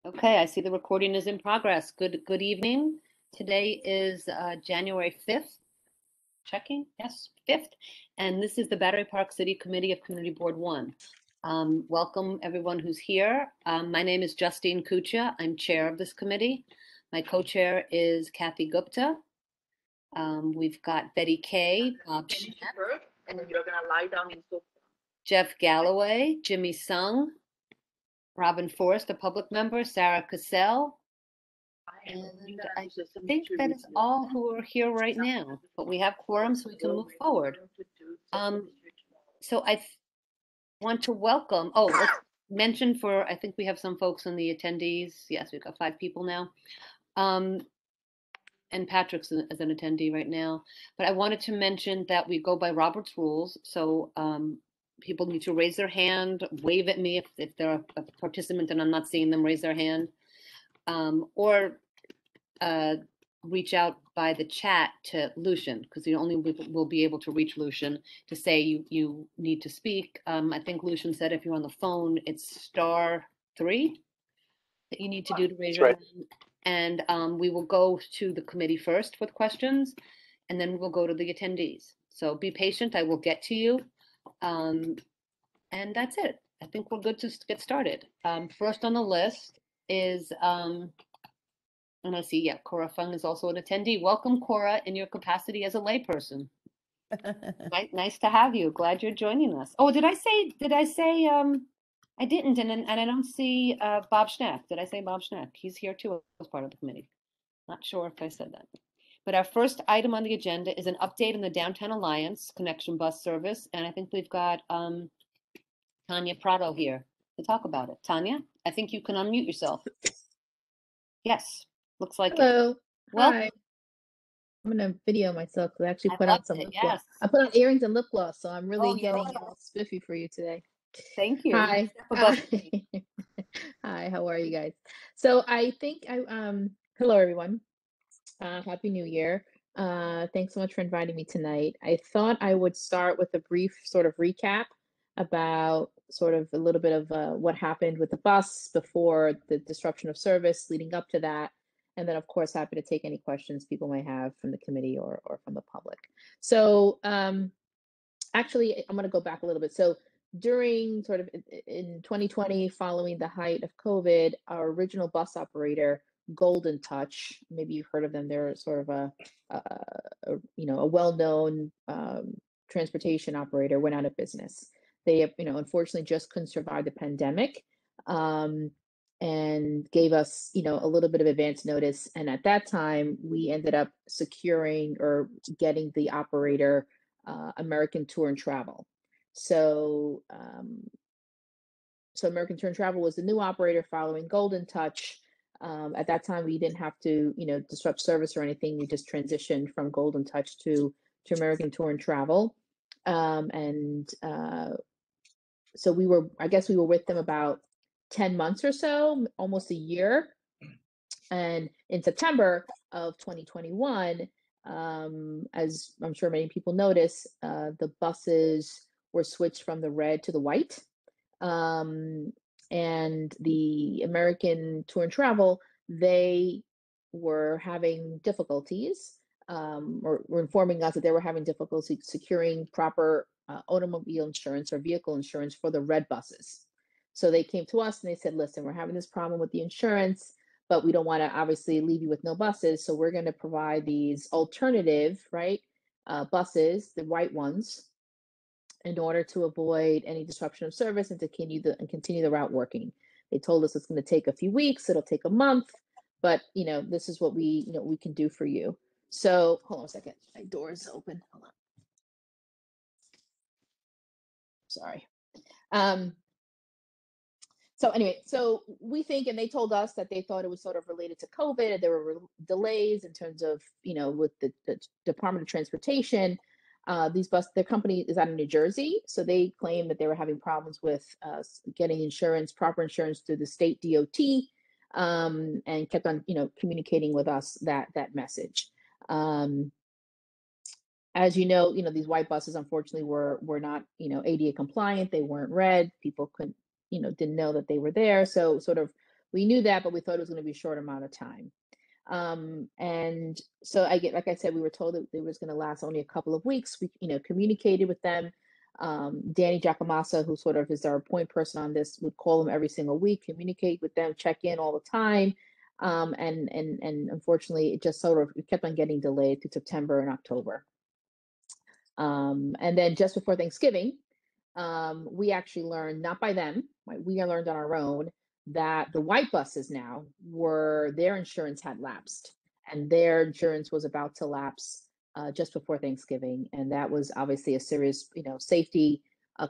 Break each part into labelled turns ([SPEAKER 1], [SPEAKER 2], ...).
[SPEAKER 1] Okay, I see the recording is in progress. Good evening. Today is January 5th. Checking, yes, 5th. And this is the Battery Park City Committee of Community Board 1. Welcome everyone who's here. My name is Justine Kucha. I'm chair of this committee. My co-chair is Kathy Gupta. We've got Betty Kay, Bob Schneck,
[SPEAKER 2] and then you're gonna lie down in sofa.
[SPEAKER 1] Jeff Galloway, Jimmy Sung, Robin Forrest, a public member, Sarah Cassell, and I think that is all who are here right now, but we have quorum so we can move forward. So I want to welcome, let's mention I think we have some folks in the attendees. Yes, we've got 5 people now. And Patrick's as an attendee right now. But I wanted to mention that we go by Robert's rules. So people need to raise their hand, wave at me if they're a participant and I'm not seeing them raise their hand, or reach out by the chat to Lucian, because you only will be able to reach Lucian to say you need to speak. I think Lucian said if you're on the phone, it's *3 that you need to do to raise your hand. And we will go to the committee first with questions, and then we'll go to the attendees. So be patient, I will get to you. And that's it. I think we're good to get started. First on the list is, and I see, yeah, Cora Fung is also an attendee. Welcome, Cora, in your capacity as a layperson. Nice to have you. Glad you're joining us. Oh, did I say, I didn't, and I don't see Bob Schneck. Did I say Bob Schneck? He's here too as part of the committee. Not sure if I said that. But our first item on the agenda is an update on the Downtown Alliance Connection Bus Service. And I think we've got Tanya Prado here to talk about it. Tanya, I think you can unmute yourself. Yes, looks like
[SPEAKER 3] Hello.
[SPEAKER 1] it. Well,
[SPEAKER 3] hi. I'm gonna video myself because I actually put on some lip gloss.
[SPEAKER 1] Yes.
[SPEAKER 3] I put on earrings and lip gloss, so I'm really getting spiffy for you today.
[SPEAKER 1] Thank you.
[SPEAKER 3] Hi. Hi, how are you guys? So I think hello everyone. Happy New Year. Thanks so much for inviting me tonight. I thought I would start with a brief sort of recap about sort of a little bit of what happened with the bus before the disruption of service leading up to that. And then, of course, happy to take any questions people may have from the committee or from the public. So actually, I'm going to go back a little bit. So during sort of in 2020, following the height of COVID, our original bus operator, Golden Touch, maybe you've heard of them. They're sort of a well-known transportation operator, went out of business. They, unfortunately just couldn't survive the pandemic. And gave us, a little bit of advance notice. And at that time, we ended up securing or getting the operator, American Tour and Travel. So, American Tour and Travel was the new operator following Golden Touch. At that time, we didn't have to, disrupt service or anything. We just transitioned from Golden Touch to American Tour and Travel. So we were with them about 10 months or so, almost a year. And in September of 2021, as I'm sure many people notice, the buses were switched from the red to the white. And the American Tour and Travel, they were having difficulties, or were informing us that they were having difficulty securing proper automobile insurance or vehicle insurance for the red buses. So they came to us and they said, listen, we're having this problem with the insurance, but we don't want to obviously leave you with no buses. So we're going to provide these alternative, buses, the white ones, in order to avoid any disruption of service and to continue the route working. They told us it's going to take a few weeks, it'll take a month, but this is what we can do for you. So hold on a second, my door is open. Hold on. Sorry. So anyway, so we think, and they told us that they thought it was sort of related to COVID, and there were delays in terms of, with the Department of Transportation. Their company is out of New Jersey, so they claimed that they were having problems with getting proper insurance through the state DOT, and kept on, communicating with us that message. As these white buses, unfortunately, were not, ADA compliant. They weren't red. People couldn't, didn't know that they were there. So sort of we knew that, but we thought it was going to be a short amount of time. And so like I said, we were told that it was going to last only a couple of weeks. We, communicated with them. Danny Giacomassa, who sort of is our point person on this, would call them every single week, communicate with them, check in all the time. And unfortunately, it just it kept on getting delayed through September and October. And then just before Thanksgiving, we actually learned, not by them, right, we learned on our own, that the white buses now their insurance had lapsed, and their insurance was about to lapse just before Thanksgiving. And that was obviously a serious, safety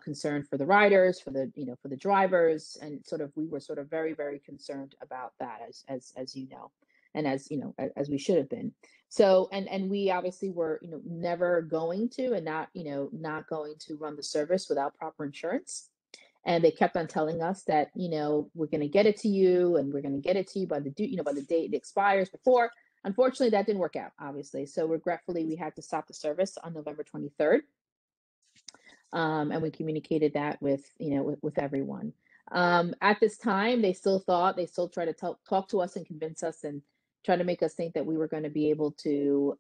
[SPEAKER 3] concern for the riders, for the drivers. And we were very, very concerned about that, as you know, and as we should have been. So, and we obviously were, never going to, and not going to run the service without proper insurance. And they kept on telling us that, we're going to get it to you, and we're going to get it to you by the date it expires before. Unfortunately, that didn't work out, obviously. So regretfully, we had to stop the service on November 23rd. And we communicated that with everyone. At this time, they still tried to talk to us and convince us and try to make us think that we were going to be able to,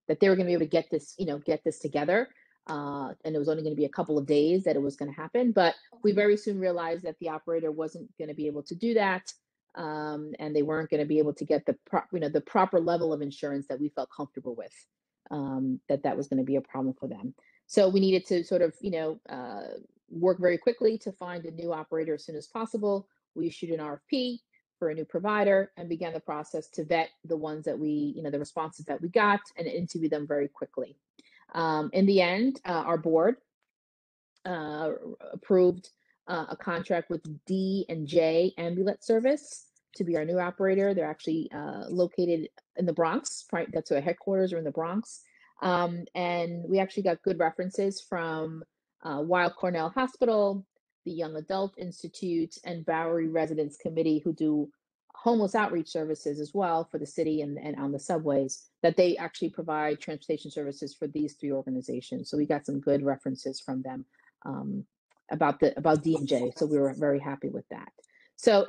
[SPEAKER 3] that they were going to be able to get this together. And it was only going to be a couple of days that it was going to happen. But we very soon realized that the operator wasn't going to be able to do that. And they weren't going to be able to get the proper level of insurance that we felt comfortable with, that was going to be a problem for them. So we needed to work very quickly to find a new operator as soon as possible. We issued an RFP for a new provider and began the process to vet the ones that the responses that we got, and interview them very quickly. In the end, our board approved a contract with D&J Ambulance Service to be our new operator. They're actually located in the Bronx. Right? That's where headquarters are, in the Bronx. And we actually got good references from Weill Cornell Hospital, the Young Adult Institute, and Bowery Residents Committee, who do homeless outreach services as well for the city and on the subways, that they actually provide transportation services for these three organizations. So we got some good references from them about D&J. So we were very happy with that. So,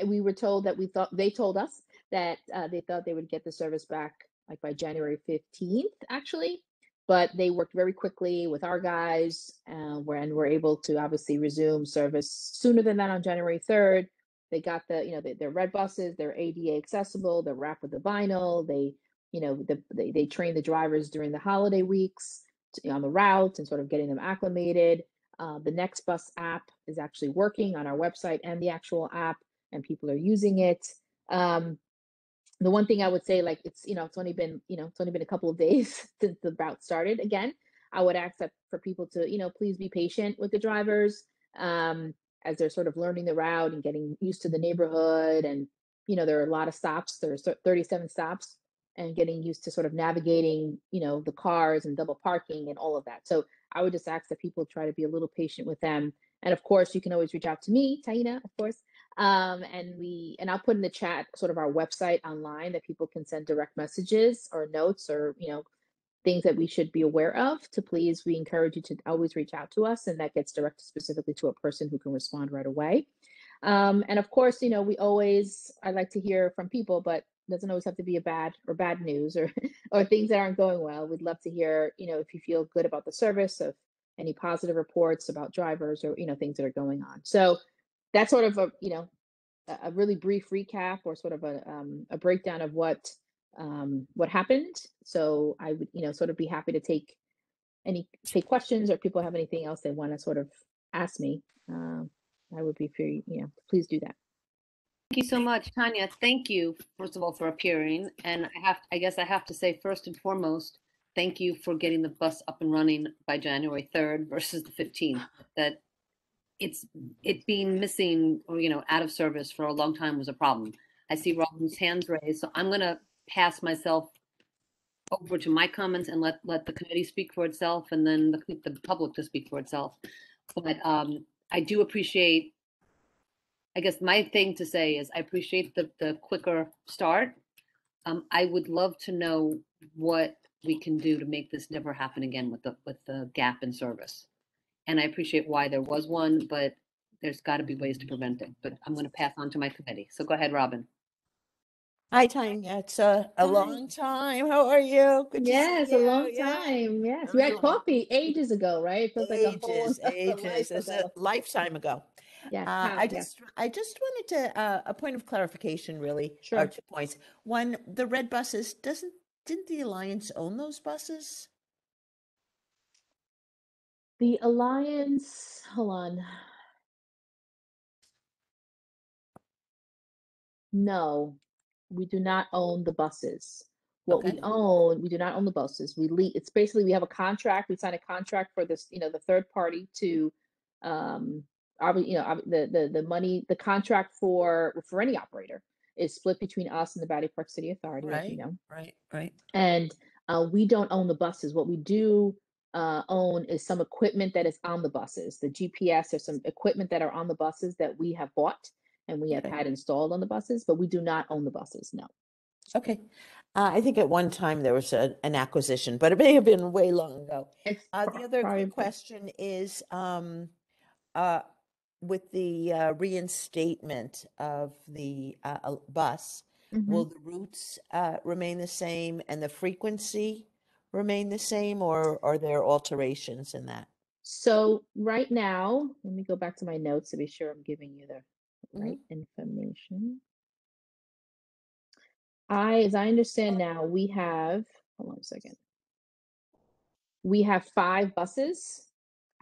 [SPEAKER 3] we were told that they told us that they thought they would get the service back like by January 15th, actually. But they worked very quickly with our guys, and were able to obviously resume service sooner than that on January 3rd. They got their red buses, they're ADA accessible, they're wrapped with the vinyl. They train the drivers during the holiday weeks on the routes and sort of getting them acclimated. The Next Bus app is actually working on our website and the actual app, and people are using it. The one thing I would say, like, it's only been a couple of days since the route started again. I would ask that for people to, please be patient with the drivers as they're sort of learning the route and getting used to the neighborhood. And, there are a lot of stops. There's 37 stops, and getting used to sort of navigating, the cars and double parking and all of that. So I would just ask that people try to be a little patient with them. And of course, you can always reach out to me, Taina, of course. And I'll put in the chat sort of our website online that people can send direct messages or notes or, things that we should be aware of. We encourage you to always reach out to us, and that gets directed specifically to a person who can respond right away. And of course, I like to hear from people, but it doesn't always have to be bad news or things that aren't going well. We'd love to hear, if you feel good about the service, of any positive reports about drivers or, things that are going on. So that's sort of a really brief recap, or sort of a breakdown of what happened. So I would, sort of be happy to take questions, or if people have anything else they want to sort of ask me. I would be free, please do that.
[SPEAKER 1] Thank you so much, Tanya. Thank you, first of all, for appearing. And I guess I have to say, first and foremost, thank you for getting the bus up and running by January 3rd versus the 15th. That it being missing or, out of service for a long time was a problem. I see Robin's hands raised, so I'm going to pass myself over to my comments and let the committee speak for itself, and then the public to speak for itself. But I do appreciate, I guess my thing to say is I appreciate the quicker start. I would love to know what we can do to make this never happen again with the gap in service. And I appreciate why there was one, but there's got to be ways to prevent it. But I'm going to pass on to my committee. So go ahead, Robin.
[SPEAKER 4] Hi, Tanya. It's a long time. How are you? Good to see
[SPEAKER 3] Yes, a long
[SPEAKER 4] you. Yeah.
[SPEAKER 3] time. Yes, we had coffee ages ago, right? It feels like a whole
[SPEAKER 4] Ages.
[SPEAKER 3] life
[SPEAKER 4] It's a
[SPEAKER 3] ago.
[SPEAKER 4] lifetime ago.
[SPEAKER 3] Yes,
[SPEAKER 4] I
[SPEAKER 3] yes,
[SPEAKER 4] just wanted to a point of clarification, really, or
[SPEAKER 3] sure.
[SPEAKER 4] 2 points. One, the red buses, didn't the Alliance own those buses?
[SPEAKER 3] The Alliance, hold on. No, we do not own the buses. What we
[SPEAKER 4] Okay.
[SPEAKER 3] own, we do not own the buses. It's basically, we have a contract. We sign a contract for this, the third party to, the money, the contract for any operator is split between us and the Battery Park City Authority, as you
[SPEAKER 4] Right,
[SPEAKER 3] know.
[SPEAKER 4] right.
[SPEAKER 3] And we don't own the buses. What we do own is some equipment that is on the buses. The GPS, there's some equipment that are on the buses that we have bought and we have
[SPEAKER 4] Okay.
[SPEAKER 3] had installed on the buses, but we do not own the buses. No.
[SPEAKER 4] Okay. I think at one time there was an acquisition, but it may have been way long ago.
[SPEAKER 3] It's
[SPEAKER 4] The other
[SPEAKER 3] probably
[SPEAKER 4] quick question is, with the reinstatement of the bus, will the routes remain the same and the frequency remain the same, or are there alterations in that?
[SPEAKER 3] So right now, let me go back to my notes to be sure I'm giving you the right information. As I understand now, we have, hold on a second. We have 5 buses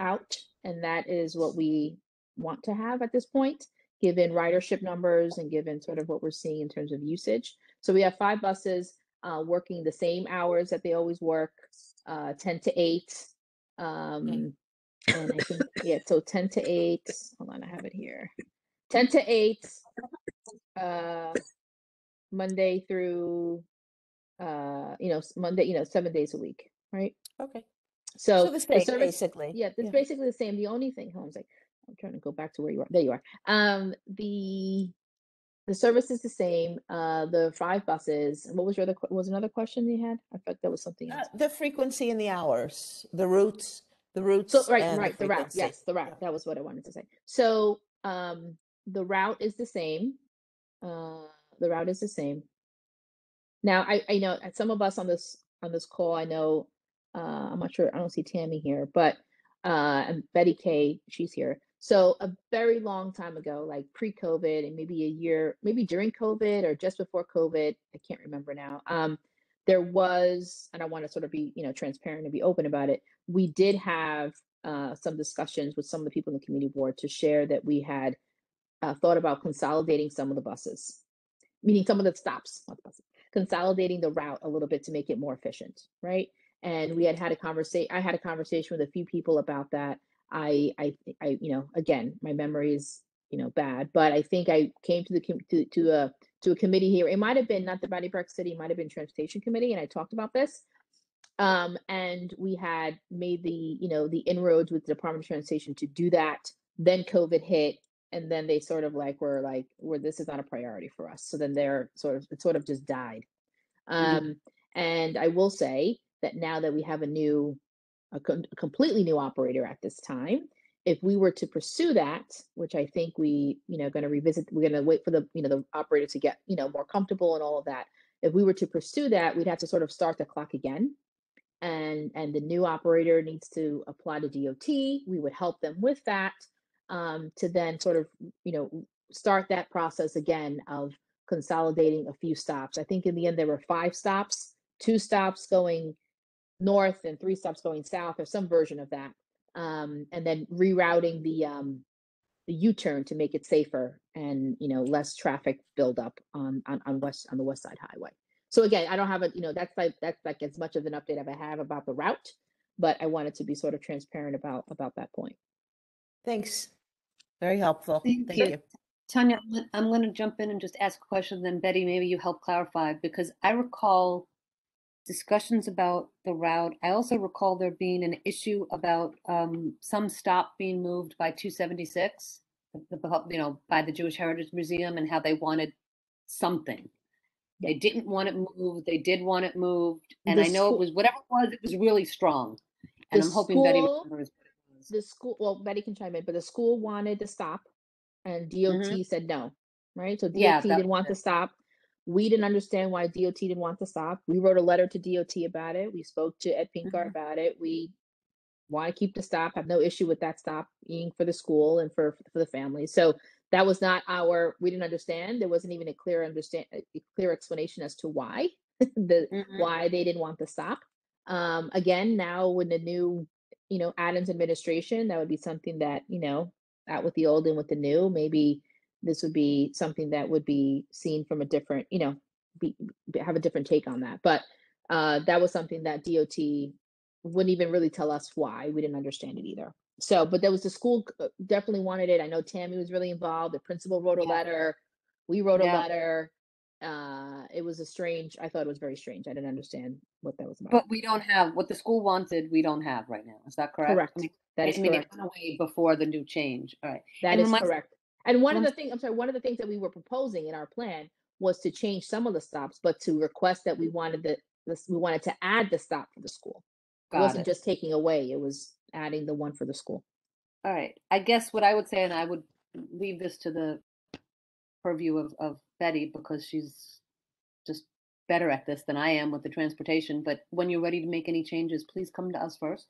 [SPEAKER 3] out, and that is what we want to have at this point, given ridership numbers and given sort of what we're seeing in terms of usage. So we have 5 buses working the same hours that they always work, 10 to 8. And I think, yeah, so 10 to 8. Hold on, I have it here. 10 to 8, Monday through, Monday, 7 days a week, right?
[SPEAKER 4] Okay.
[SPEAKER 3] So
[SPEAKER 4] the
[SPEAKER 3] the
[SPEAKER 4] same,
[SPEAKER 3] service,
[SPEAKER 4] basically.
[SPEAKER 3] yeah, it's basically the same. The only thing, hold on a sec. I'm trying to go back to where you are. There you are. The service is the same. The 5 buses. What was your other? Was another question you had? I thought that was something else.
[SPEAKER 4] The frequency and the hours, the routes,
[SPEAKER 3] So
[SPEAKER 4] and the
[SPEAKER 3] right, the route.
[SPEAKER 4] frequency.
[SPEAKER 3] Yes, the route.
[SPEAKER 4] Yeah.
[SPEAKER 3] That was what I wanted to say. So the route is the same. The route is the same. Now I know some of us on this call, I know, I'm not sure, I don't see Tammy here, but and Betty Kay, she's here. So a very long time ago, like pre-COVID and maybe a year, maybe during COVID or just before COVID, I can't remember now. There was, and I want to sort of be, transparent and be open about it. We did have some discussions with some of the people in the community board to share that we had thought about consolidating some of the buses, meaning some of the stops, not the buses, consolidating the route a little bit to make it more efficient, right? And we had a conversation. I had a conversation with a few people about that. I, again, my memory is, bad, but I think I came to a committee here. It might have been not the Battery Park City, it might have been Transportation Committee, and I talked about this. And we had made the inroads with the Department of Transportation to do that. Then COVID hit, and then they sort of were this is not a priority for us. So then it sort of just died. And I will say that now that we have a completely new operator at this time, if we were to pursue that, which I think we're going to revisit, we're going to wait for the operator to get, more comfortable and all of that. If we were to pursue that, we'd have to sort of start the clock again. And the new operator needs to apply to DOT. We would help them with that, to then sort of, start that process again of consolidating a few stops. I think in the end there were 5 stops, 2 stops going north and 3 stops going south, or some version of that. And then rerouting the U-turn to make it safer and less traffic buildup on the West Side Highway. So again, I don't have that's like as much of an update as I have about the route, but I wanted to be sort of transparent about that point.
[SPEAKER 4] Thanks. Very helpful. Thank you.
[SPEAKER 1] Tanya, I'm going to jump in and just ask a question. Then Betty, maybe you help clarify, because I recall discussions about the route. I also recall there being an issue about some stop being moved by 276, by the Jewish Heritage Museum, and how they wanted something. Yeah. They didn't want it moved. They did want it moved. And I know it was whatever it was really strong. And I'm hoping Betty remembers what it was.
[SPEAKER 3] the school, well, Betty can chime in, but the school wanted to stop and DOT said no, right? So
[SPEAKER 1] Yeah,
[SPEAKER 3] DOT
[SPEAKER 1] that
[SPEAKER 3] didn't
[SPEAKER 1] was
[SPEAKER 3] want
[SPEAKER 1] it.
[SPEAKER 3] to stop. We didn't understand why DOT didn't want to stop. We wrote a letter to DOT about it. We spoke to Ed Pinkart about it. We want to keep the stop, have no issue with that stop being for the school and for the family. So that was not we didn't understand. There wasn't even a clear explanation as to why why they didn't want the stop. Again, now with the new, Adams administration, that would be something that, out with the old and with the new, maybe this would be something that would be seen from a different, have a different take on that. But that was something that DOT wouldn't even really tell us why. We didn't understand it either. So, but there was the school definitely wanted it. I know Tammy was really involved. The principal wrote a letter. We wrote a letter. It was I thought it was very strange. I didn't understand what that was about.
[SPEAKER 1] But we don't have what the school wanted. We don't have right now. Is that correct?
[SPEAKER 3] Correct. That is correct.
[SPEAKER 1] It went away before the new change. All right.
[SPEAKER 3] That is correct. And one of the things that we were proposing in our plan was to change some of the stops, but to request that we wanted to add the stop for the school. It wasn't just taking away, it was adding the one for the school.
[SPEAKER 1] All right. I guess what I would say, and I would leave this to the purview of Betty, because she's just better at this than I am with the transportation. But when you're ready to make any changes, please come to us first.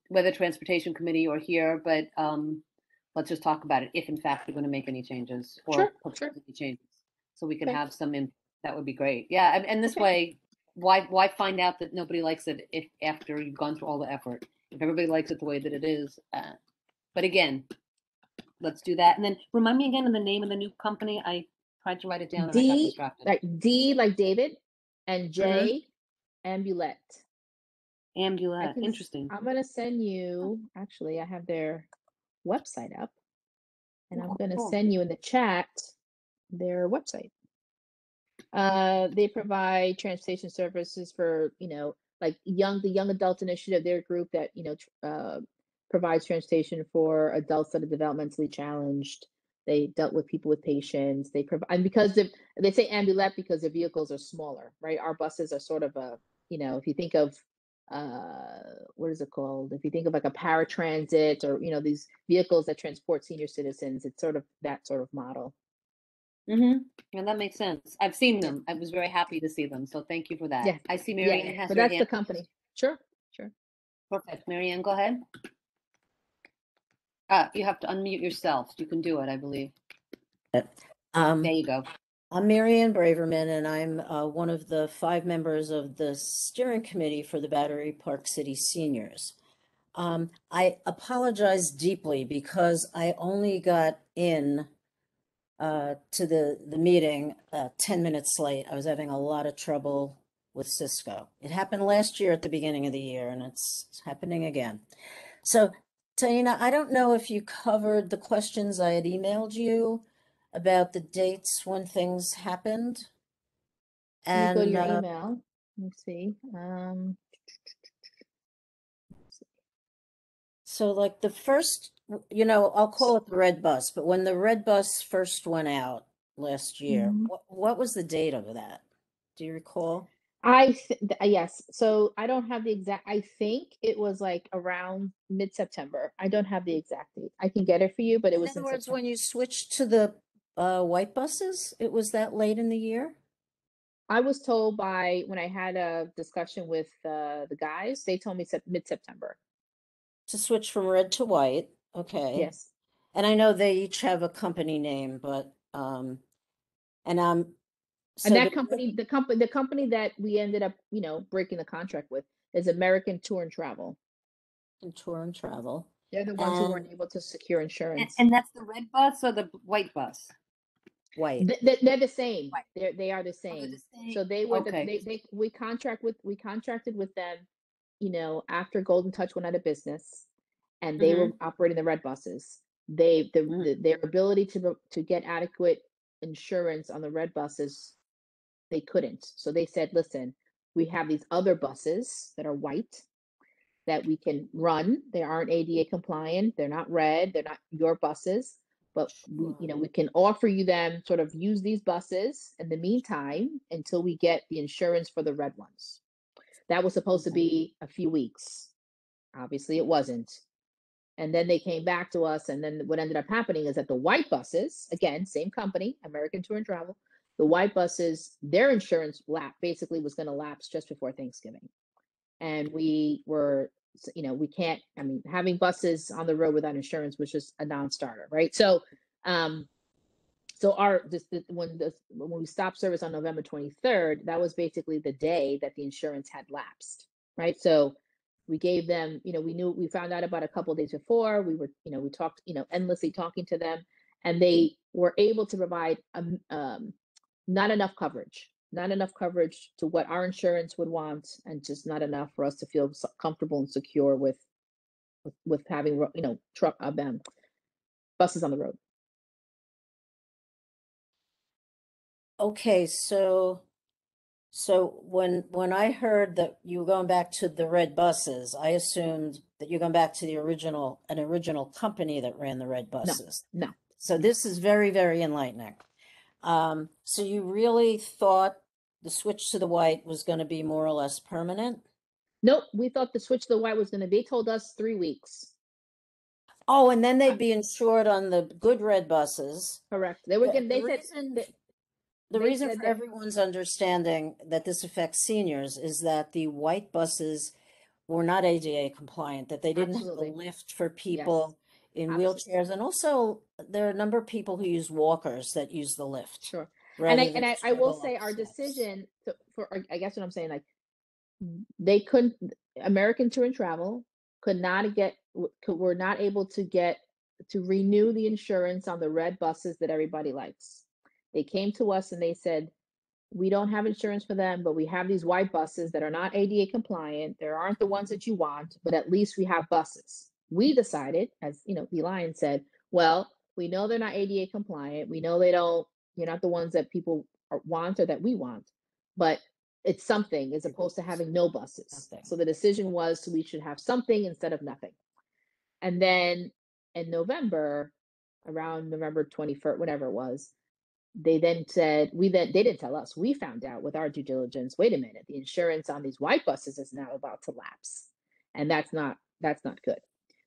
[SPEAKER 1] Whether transportation committee or here, but let's just talk about it if in fact we're going to make any changes or propose any changes, so we can have some input. That would be great. Yeah, and this way, why find out that nobody likes it if after you've gone through all the effort? If everybody likes it the way that it is, but again, let's do that. And then remind me again of the name of the new company. I tried to write it down and I got distracted.
[SPEAKER 3] Like D like David, and J Ambulette.
[SPEAKER 1] Ambulette. Interesting.
[SPEAKER 3] I'm gonna send you. Actually, I have their website up, and I'm gonna send you in the chat their website. They provide transportation services for, like the young adult initiative, their group that, provides transportation for adults that are developmentally challenged. They dealt with people with patients. They provide, and because they say ambulette because their vehicles are smaller, right? Our buses are sort of if you think of, what is it called? If you think of like a paratransit or, these vehicles that transport senior citizens, it's sort of that sort of model.
[SPEAKER 1] And that makes sense. I've seen them. I was very happy to see them. So thank you for that.
[SPEAKER 3] Yeah.
[SPEAKER 1] I see Marianne has
[SPEAKER 3] but
[SPEAKER 1] her
[SPEAKER 3] that's
[SPEAKER 1] hand.
[SPEAKER 3] the company. Sure.
[SPEAKER 1] Perfect. Marianne, go ahead. You have to unmute yourself. You can do it, I believe. There you go.
[SPEAKER 5] I'm Marianne Braverman, and I'm one of the 5 members of the steering committee for the Battery Park City Seniors. I apologize deeply because I only got in to the meeting 10 minutes late. I was having a lot of trouble with Cisco. It happened last year at the beginning of the year, and it's happening again. So, Taina, I don't know if you covered the questions I had emailed you about the dates when things happened.
[SPEAKER 3] And go to your email. Let me see.
[SPEAKER 5] So like the first, I'll call it the red bus, but when the red bus first went out last year, what was the date of that? Do you recall?
[SPEAKER 3] Yes. So I don't have the exact, I think it was like around mid-September. I don't have the exact date. I can get it for you, but it was
[SPEAKER 5] in other words,
[SPEAKER 3] September.
[SPEAKER 5] when you switched to the white buses, it was that late in the year?
[SPEAKER 3] I was told when I had a discussion with the guys, they told me mid-September.
[SPEAKER 5] To switch from red to white. Okay.
[SPEAKER 3] Yes.
[SPEAKER 5] And I know they each have a company name, but so
[SPEAKER 3] that company, the company that we ended up, breaking the contract with is American Tour and Travel. They're the ones who weren't able to secure insurance.
[SPEAKER 1] And that's the red bus or the white bus?
[SPEAKER 5] White.
[SPEAKER 3] They're the same. They are the same. So they were we contracted with them, after Golden Touch went out of business, and they were operating the red buses. Their ability to get adequate insurance on the red buses, they couldn't. So they said, listen, we have these other buses that are white that we can run. They aren't ADA compliant. They're not red. They're not your buses, but we can offer you them, sort of use these buses in the meantime until we get the insurance for the red ones. That was supposed to be a few weeks. Obviously it wasn't. And then they came back to us, and then what ended up happening is that the white buses, again, same company, American Tour and Travel, the white buses, their insurance basically was going to lapse just before Thanksgiving. And we were, we can't, I mean, having buses on the road without insurance was just a non-starter, right? So, when we stopped service on November 23rd, that was basically the day that the insurance had lapsed, right? So we gave them, we found out about a couple of days before. We were, we talked, endlessly talking to them, and they were able to provide not enough coverage to what our insurance would want, and just not enough for us to feel comfortable and secure with having, truck buses on the road.
[SPEAKER 5] Okay, so when I heard that you were going back to the red buses, I assumed that you're going back to an original company that ran the red buses.
[SPEAKER 3] No.
[SPEAKER 5] So this is very, very enlightening. So you really thought the switch to the white was going to be more or less permanent?
[SPEAKER 3] Nope, we thought the switch to the white was going to be, they told us 3 weeks.
[SPEAKER 5] Oh, and then they'd be insured on the good red buses.
[SPEAKER 3] Correct. They were getting,
[SPEAKER 5] The reason for everyone's understanding that this affects seniors is that the white buses were not ADA compliant, that they didn't have a lift for people in wheelchairs. And also there are a number of people who use walkers that use the lift.
[SPEAKER 3] Sure. And I will say our decision I guess what I'm saying, like, they couldn't, American Tour and Travel were not able to renew the insurance on the red buses that everybody likes. They came to us and they said, we don't have insurance for them, but we have these white buses that are not ADA compliant. There aren't the ones that you want, but at least we have buses. We decided, as Eli said, well, we know they're not ADA compliant. We know you're not the ones that people want or that we want, but it's something as opposed to having no buses. So the decision was we should have something instead of nothing. And then in November, around November 21st, whatever it was, they then said, they didn't tell us, we found out with our due diligence, wait a minute, the insurance on these white buses is now about to lapse. And that's not good.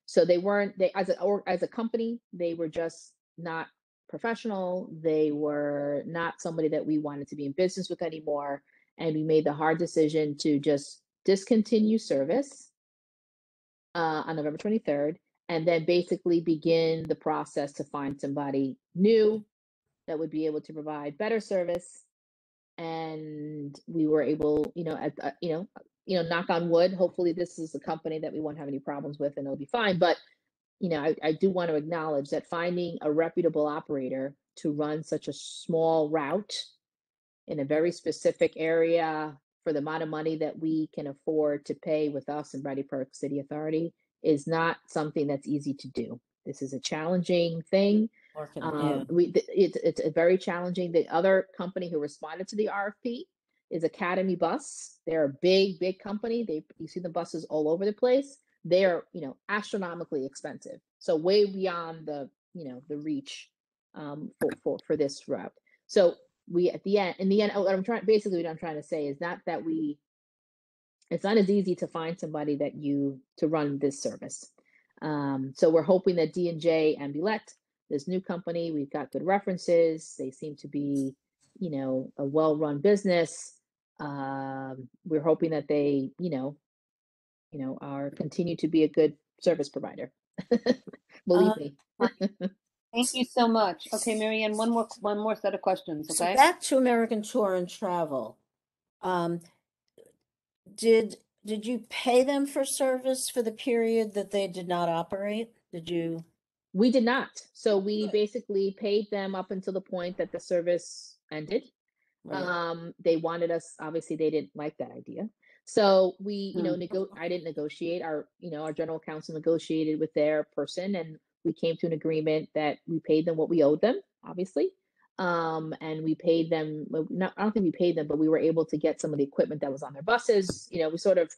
[SPEAKER 3] So as a company, they were just not professional. They were not somebody that we wanted to be in business with anymore. And we made the hard decision to just discontinue service on November 23rd, and then basically begin the process to find somebody new that would be able to provide better service. And we were able, knock on wood, hopefully this is a company that we won't have any problems with and it'll be fine. But, I do want to acknowledge that finding a reputable operator to run such a small route in a very specific area for the amount of money that we can afford to pay with us and Bradley Park City Authority is not something that's easy to do. This is a challenging thing. It's a very challenging. The other company who responded to the RFP is Academy Bus. They're a big company. You see the buses all over the place. They are, astronomically expensive. So way beyond the reach for this route. So in the end, what I'm trying to say is not that it's not as easy to find somebody to run this service. So we're hoping that D&J Ambulette, this new company, we've got good references. They seem to be, a well-run business. We're hoping that they, continue to be a good service provider. Believe me.
[SPEAKER 1] Thank you so much. Okay, Marianne, one more set of questions. Okay.
[SPEAKER 5] So back to American Tour and Travel. Did you pay them for service for the period that they did not operate? Did you?
[SPEAKER 3] We did not. So we basically paid them up until the point that the service ended. Right. They wanted us, obviously they didn't like that idea. So we, I didn't negotiate. Our general counsel negotiated with their person, and we came to an agreement that we paid them what we owed them, obviously. And we paid them, I don't think we paid them, but we were able to get some of the equipment that was on their buses. We sort of,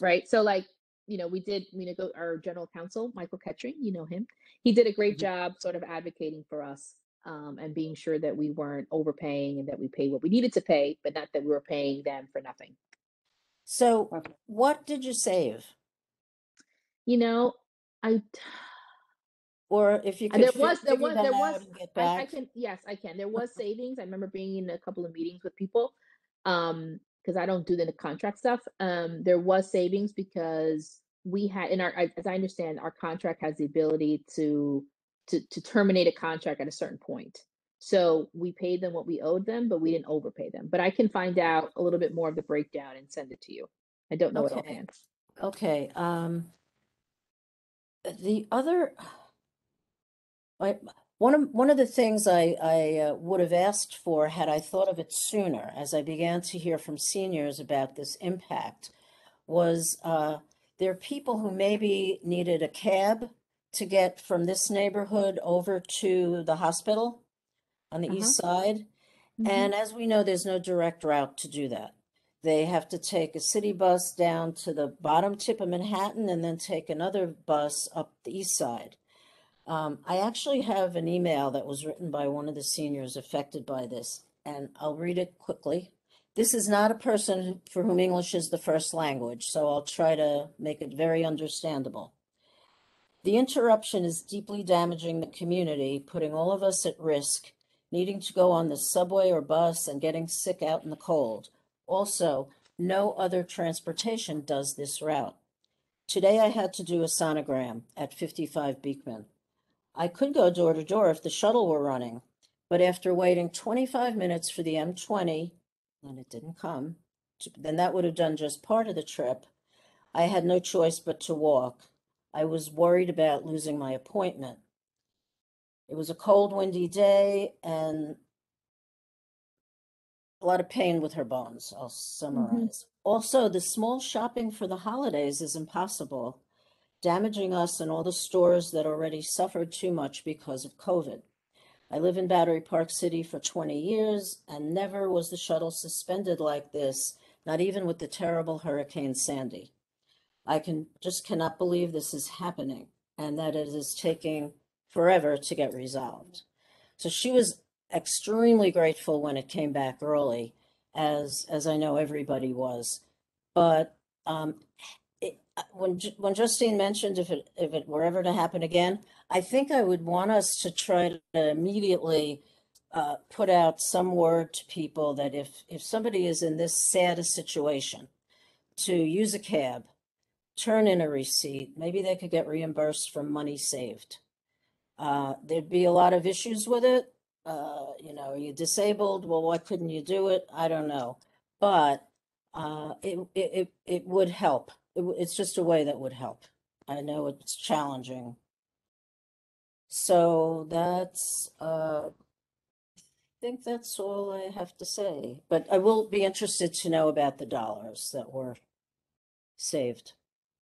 [SPEAKER 3] right. So our general counsel, Michael Kettering, him, he did a great job sort of advocating for us, and being sure that we weren't overpaying and that we paid what we needed to pay, but not that we were paying them for nothing.
[SPEAKER 5] So what did you save?
[SPEAKER 3] I
[SPEAKER 5] Or if you
[SPEAKER 3] And
[SPEAKER 5] could
[SPEAKER 3] there
[SPEAKER 5] figure
[SPEAKER 3] was,
[SPEAKER 5] that out and get
[SPEAKER 3] I
[SPEAKER 5] back.
[SPEAKER 3] can, yes, I can. There was savings. I remember being in a couple of meetings with people, because I don't do the contract stuff. There was savings because we had in our, as I understand, our contract has the ability to terminate a contract at a certain point. So we paid them what we owed them, but we didn't overpay them. But I can find out a little bit more of the breakdown and send it to you. I don't know it
[SPEAKER 5] Okay.
[SPEAKER 3] offhand.
[SPEAKER 5] Okay, the other, one of the things I would have asked for had I thought of it sooner, as I began to hear from seniors about this impact, was there are people who maybe needed a cab to get from this neighborhood over to the hospital on the
[SPEAKER 3] Uh-huh.
[SPEAKER 5] east side.
[SPEAKER 3] Mhm.
[SPEAKER 5] And as we know, there's no direct route to do that. They have to take a city bus down to the bottom tip of Manhattan and then take another bus up the east side. I actually have an email that was written by one of the seniors affected by this, and I'll read it quickly. This is not a person for whom English is the first language, so I'll try to make it very understandable. The interruption is deeply damaging the community, putting all of us at risk, needing to go on the subway or bus and getting sick out in the cold. Also, no other transportation does this route. Today I had to do a sonogram at 55 Beekman. I could go door to door if the shuttle were running, but after waiting 25 minutes for the M20, and it didn't come, then that would have done just part of the trip. I had no choice but to walk. I was worried about losing my appointment. It was a cold, windy day and a lot of pain with her bones. I'll summarize. Also, the small shopping for the holidays is impossible, damaging us and all the stores that already suffered too much because of COVID. I live in Battery Park City for 20 years, and never was the shuttle suspended like this, not even with the terrible Hurricane Sandy. I just cannot believe this is happening and that it is taking forever to get resolved. So she was extremely grateful when it came back early, as I know everybody was. But when Justine mentioned if it were ever to happen again, I think I would want us to try to immediately put out some word to people that if somebody is in this sad a situation, to use a cab, turn in a receipt, maybe they could get reimbursed for money saved. There'd be a lot of issues with it. Are you disabled? Well, why couldn't you do it? I don't know. But it would help. It's just a way that would help. I know it's challenging. So I think that's all I have to say. But I will be interested to know about the dollars that were saved.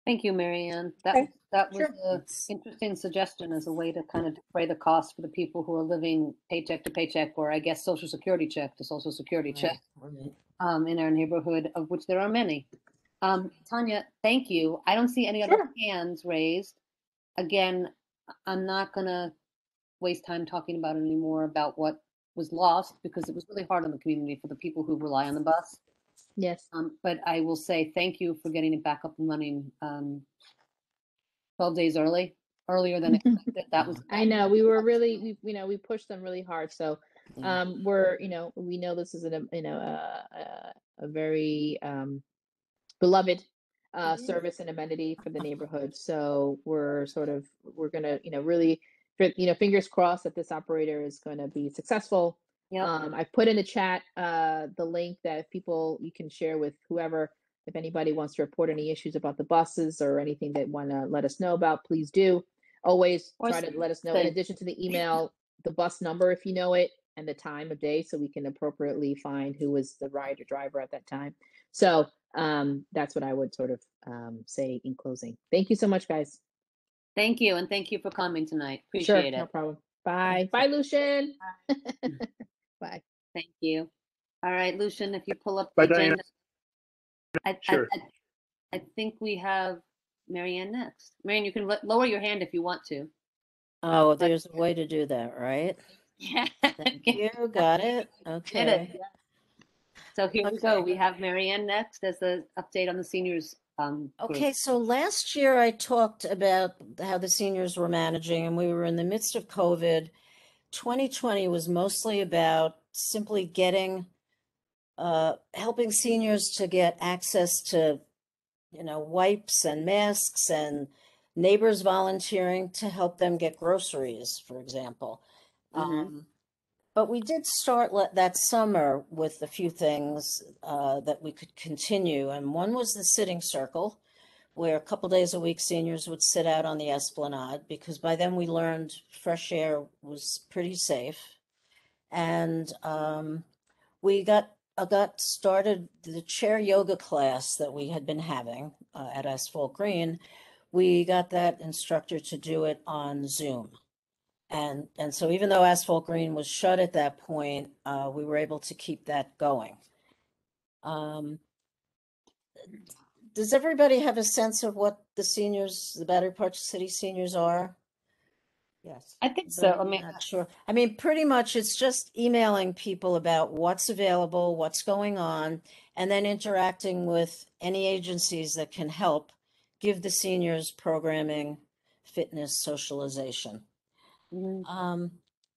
[SPEAKER 1] Thank you, Marianne.
[SPEAKER 3] Okay,
[SPEAKER 1] That was
[SPEAKER 3] sure.
[SPEAKER 1] an interesting suggestion as a way to kind of defray the cost for the people who are living paycheck to paycheck, or I guess Social Security check to Social Security check,
[SPEAKER 5] Right.
[SPEAKER 1] in our neighborhood, of which there are many. Tanya, thank you. I don't see any other
[SPEAKER 3] Sure.
[SPEAKER 1] hands raised. Again, I'm not gonna waste time talking about it anymore about what was lost, because it was really hard on the community for the people who rely on the bus.
[SPEAKER 3] Yes.
[SPEAKER 1] But I will say thank you for getting it back up and running 12 days earlier than expected. That was
[SPEAKER 3] I know we were really, we pushed them really hard. So,
[SPEAKER 5] Yeah.
[SPEAKER 3] we know this is a very beloved service and amenity for the neighborhood. So we're gonna, really, fingers crossed that this operator is going to be successful.
[SPEAKER 1] Yep.
[SPEAKER 3] I put in the chat the link that if you can share with whoever, if anybody wants to report any issues about the buses or anything they want to let us know about, please do. Always try to let us know, in addition to the email, the bus number if you know it, and the time of day, so we can appropriately find who was the rider driver at that time. So that's what I would sort of say in closing. Thank you so much, guys.
[SPEAKER 1] Thank you, and thank you for coming tonight.
[SPEAKER 3] Sure,
[SPEAKER 1] Appreciate
[SPEAKER 3] no
[SPEAKER 1] it.
[SPEAKER 3] problem. Bye. Bye, Lucian. Bye.
[SPEAKER 1] Thank you. All right, Lucian, if you pull up
[SPEAKER 6] Bye,
[SPEAKER 1] the
[SPEAKER 6] Diana.
[SPEAKER 1] agenda.
[SPEAKER 6] Sure.
[SPEAKER 1] I think we have Marianne next. Marianne, you can lower your hand if you want to.
[SPEAKER 5] Oh, there's a way to do that, right?
[SPEAKER 1] Yeah.
[SPEAKER 5] Thank you. Got it. Okay.
[SPEAKER 1] So here we go. We have Marianne next as the update on the seniors
[SPEAKER 5] Okay, so last year I talked about how the seniors were managing, and we were in the midst of COVID. 2020 was mostly about simply helping seniors to get access to, wipes and masks, and neighbors volunteering to help them get groceries, for example. But we did start that summer with a few things that we could continue. And one was the sitting circle, where a couple days a week seniors would sit out on the esplanade, because by then we learned fresh air was pretty safe. And we got started the chair yoga class that we had been having at Asphalt Green. We got that instructor to do it on Zoom. And so even though Asphalt Green was shut at that point, we were able to keep that going. Does everybody have a sense of what the Battery Park City seniors are?
[SPEAKER 4] Yes.
[SPEAKER 1] I think so. I mean,
[SPEAKER 5] Not sure. I mean, pretty much it's just emailing people about what's available, what's going on, and then interacting with any agencies that can help give the seniors programming, fitness, socialization.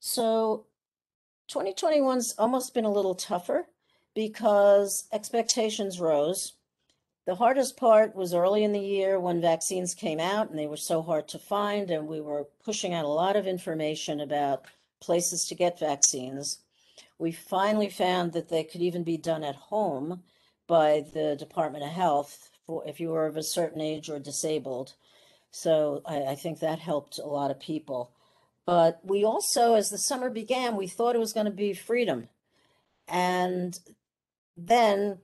[SPEAKER 5] So 2021's almost been a little tougher because expectations rose. The hardest part was early in the year when vaccines came out and they were so hard to find, and we were pushing out a lot of information about places to get vaccines. We finally found that they could even be done at home by the Department of Health if you were of a certain age or disabled. So I think that helped a lot of people. But we also, as the summer began, we thought it was going to be freedom. And then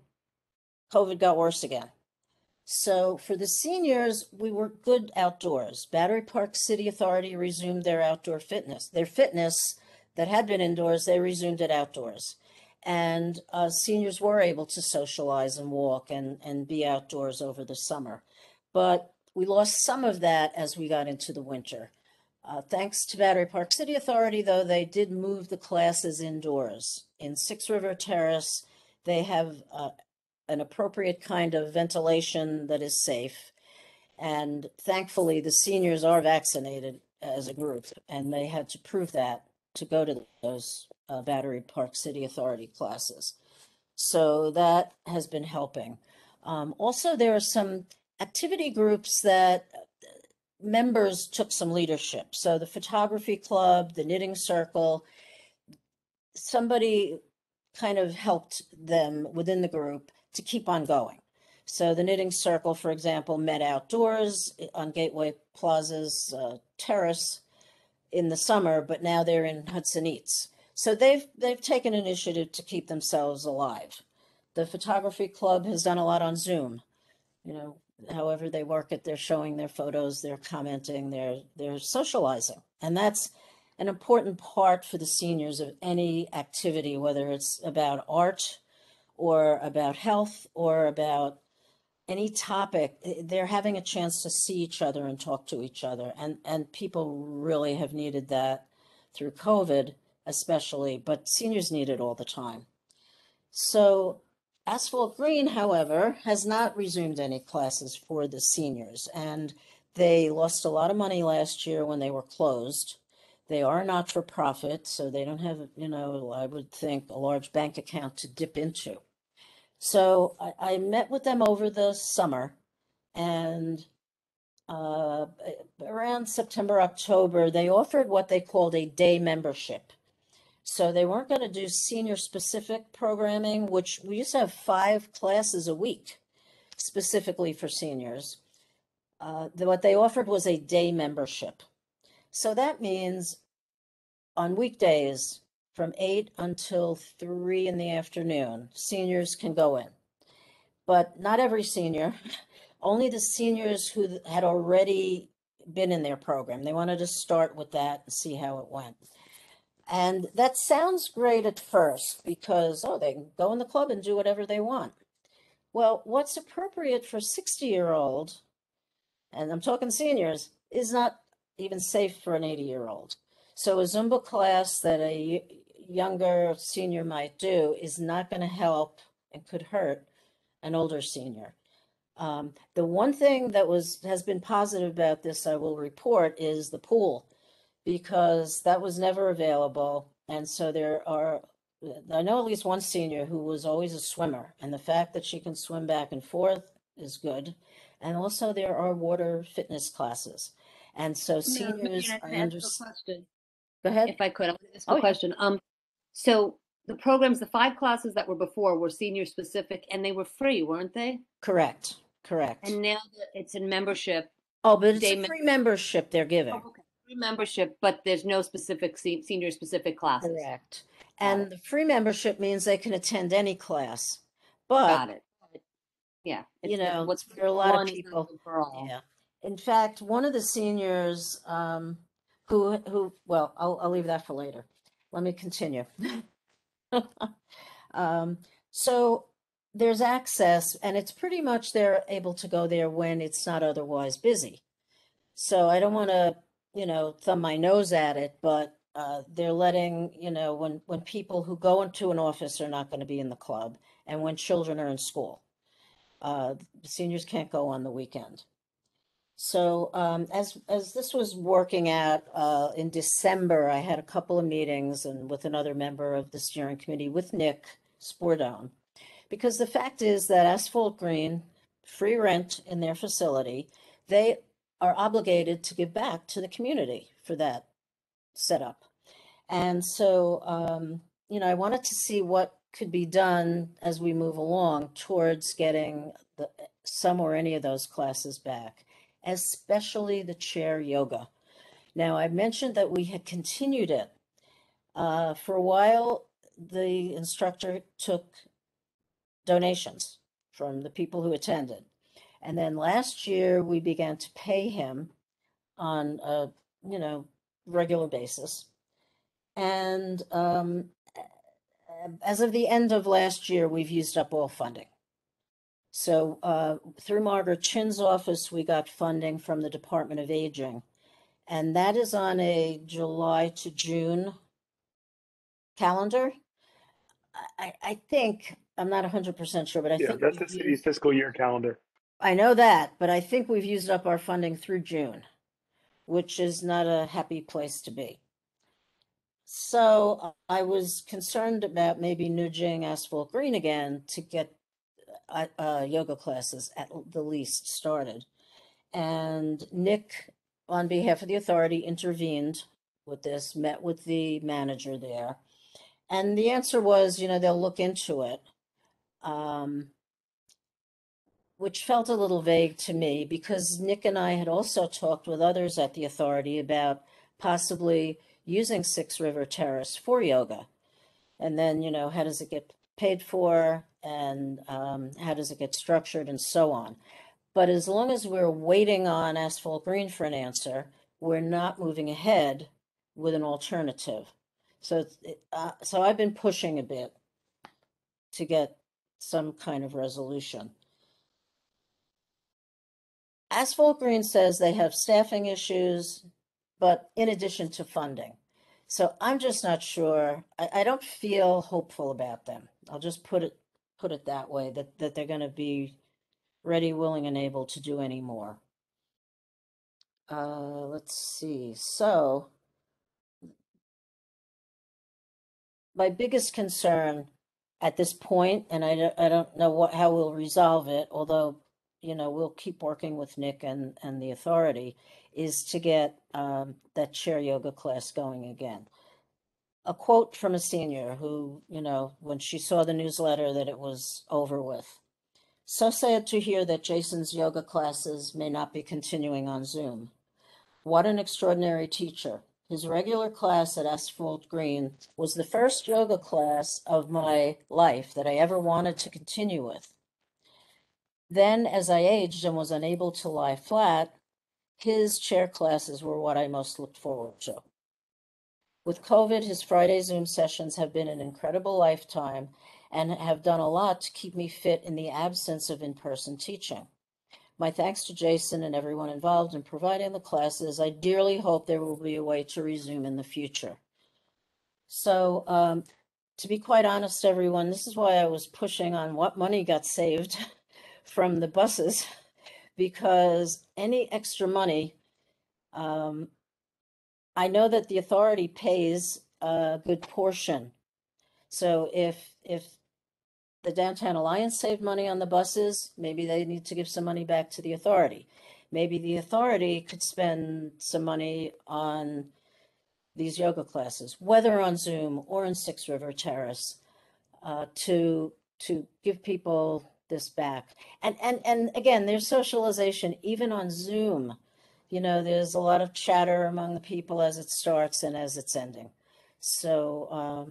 [SPEAKER 5] COVID got worse again. So for the seniors, we were good outdoors. Battery Park City Authority resumed their outdoor fitness. Their fitness that had been indoors, they resumed it outdoors. And seniors were able to socialize and walk and be outdoors over the summer. But we lost some of that as we got into the winter. Thanks to Battery Park City Authority, though, they did move the classes indoors. In Six River Terrace, they have an appropriate kind of ventilation that is safe. And thankfully, the seniors are vaccinated as a group, and they had to prove that to go to those Battery Park City Authority classes. So that has been helping. Also, there are some activity groups that members took some leadership. So the photography club, the knitting circle, somebody kind of helped them within the group to keep on going. So the knitting circle, for example, met outdoors on Gateway Plaza's terrace in the summer, but now they're in Hudson Eats. So they've taken initiative to keep themselves alive. The photography club has done a lot on Zoom. However they work it, they're showing their photos, they're commenting, they're socializing. And that's an important part for the seniors of any activity, whether it's about art or about health or about any topic. They're having a chance to see each other and talk to each other. And people really have needed that through COVID, especially, but seniors need it all the time. So Asphalt Green, however, has not resumed any classes for the seniors, and they lost a lot of money last year when they were closed. They are not-for-profit, so they don't have, I would think, a large bank account to dip into. So I met with them over the summer, and around September, October, they offered what they called a day membership. So they weren't going to do senior-specific programming, which we used to have 5 classes a week specifically for seniors. What they offered was a day membership. So that means on weekdays from 8 until 3 in the afternoon, seniors can go in. But not every senior, only the seniors who had already been in their program. They wanted to start with that and see how it went. And that sounds great at first because, they can go in the club and do whatever they want. Well, what's appropriate for 60-year-old, and I'm talking seniors, is not even safe for an 80-year-old. So a Zumba class that a younger senior might do is not going to help and could hurt an older senior. The one thing that has been positive about this, I will report, is the pool, because that was never available. And so I know at least one senior who was always a swimmer, and the fact that she can swim back and forth is good. And also there are water fitness classes. And so seniors, I understand.
[SPEAKER 1] Question.
[SPEAKER 5] Go ahead.
[SPEAKER 1] If I could, I want to ask
[SPEAKER 5] Oh,
[SPEAKER 1] a
[SPEAKER 5] yeah.
[SPEAKER 1] question. So the programs, the 5 classes that were before were senior specific and they were free, weren't they?
[SPEAKER 5] Correct.
[SPEAKER 1] And now that it's in membership.
[SPEAKER 5] Oh, but it's
[SPEAKER 1] day
[SPEAKER 5] a free membership they're giving.
[SPEAKER 1] Oh, okay. Free membership, but there's no specific senior specific classes.
[SPEAKER 5] Correct. And the free membership means they can attend any class. But
[SPEAKER 1] Got it. Yeah.
[SPEAKER 5] you know,
[SPEAKER 1] what's
[SPEAKER 5] there are a lot of
[SPEAKER 1] one is not
[SPEAKER 5] people.
[SPEAKER 1] good for all.
[SPEAKER 5] Yeah. In fact, one of the seniors who well, I'll leave that for later. Let me continue. So there's access, and it's pretty much they're able to go there when it's not otherwise busy. So I don't want to, thumb my nose at it, but they're letting, when people who go into an office are not going to be in the club, and when children are in school. Seniors can't go on the weekend. So as this was working out in December, I had a couple of meetings and with another member of the steering committee with Nick Spordone, because the fact is that Asphalt Green, free rent in their facility, they are obligated to give back to the community for that setup. And so, I wanted to see what could be done as we move along towards getting some or any of those classes back, especially the chair yoga. Now, I mentioned that we had continued it. For a while, the instructor took donations from the people who attended. And then last year, we began to pay him on a, regular basis. And as of the end of last year, we've used up all funding. So through Margaret Chin's office, we got funding from the Department of Aging. And that is on a July to June calendar. I think, I'm not 100% sure, but I think
[SPEAKER 6] that's the city's fiscal year calendar.
[SPEAKER 5] I know that, but I think we've used up our funding through June, which is not a happy place to be. So I was concerned about maybe nudging Asphalt Green again to get yoga classes at the least started. And Nick, on behalf of the authority, intervened with this, met with the manager there. And the answer was, they'll look into it, which felt a little vague to me, because Nick and I had also talked with others at the authority about possibly using Six River Terrace for yoga. And then, how does it get paid for, and how does it get structured, and so on. But as long as we're waiting on Asphalt Green for an answer, we're not moving ahead with an alternative. So I've been pushing a bit to get some kind of resolution. Asphalt Green says they have staffing issues, but in addition to funding. So I'm just not sure. I don't feel hopeful about them. I'll just put it that way, that they're going to be ready, willing, and able to do any more. Let's see. So my biggest concern at this point, and I don't know how we'll resolve it, although, we'll keep working with Nick and the authority, is to get that chair yoga class going again. A quote from a senior who, when she saw the newsletter that it was over with. So sad to hear that Jason's yoga classes may not be continuing on Zoom. What an extraordinary teacher. His regular class at Asphalt Green was the first yoga class of my life that I ever wanted to continue with. Then, as I aged and was unable to lie flat, his chair classes were what I most looked forward to. With COVID, his Friday Zoom sessions have been an incredible lifetime and have done a lot to keep me fit in the absence of in-person teaching. My thanks to Jason and everyone involved in providing the classes. I dearly hope there will be a way to resume in the future. So to be quite honest, everyone, this is why I was pushing on what money got saved from the buses because any extra money, I know that the authority pays a good portion. So if the Downtown Alliance saved money on the buses, maybe they need to give some money back to the authority. Maybe the authority could spend some money on these yoga classes, whether on Zoom or in Six River Terrace, to give people this back. And again, there's socialization even on Zoom. You know, there's a lot of chatter among the people as it starts and as it's ending. So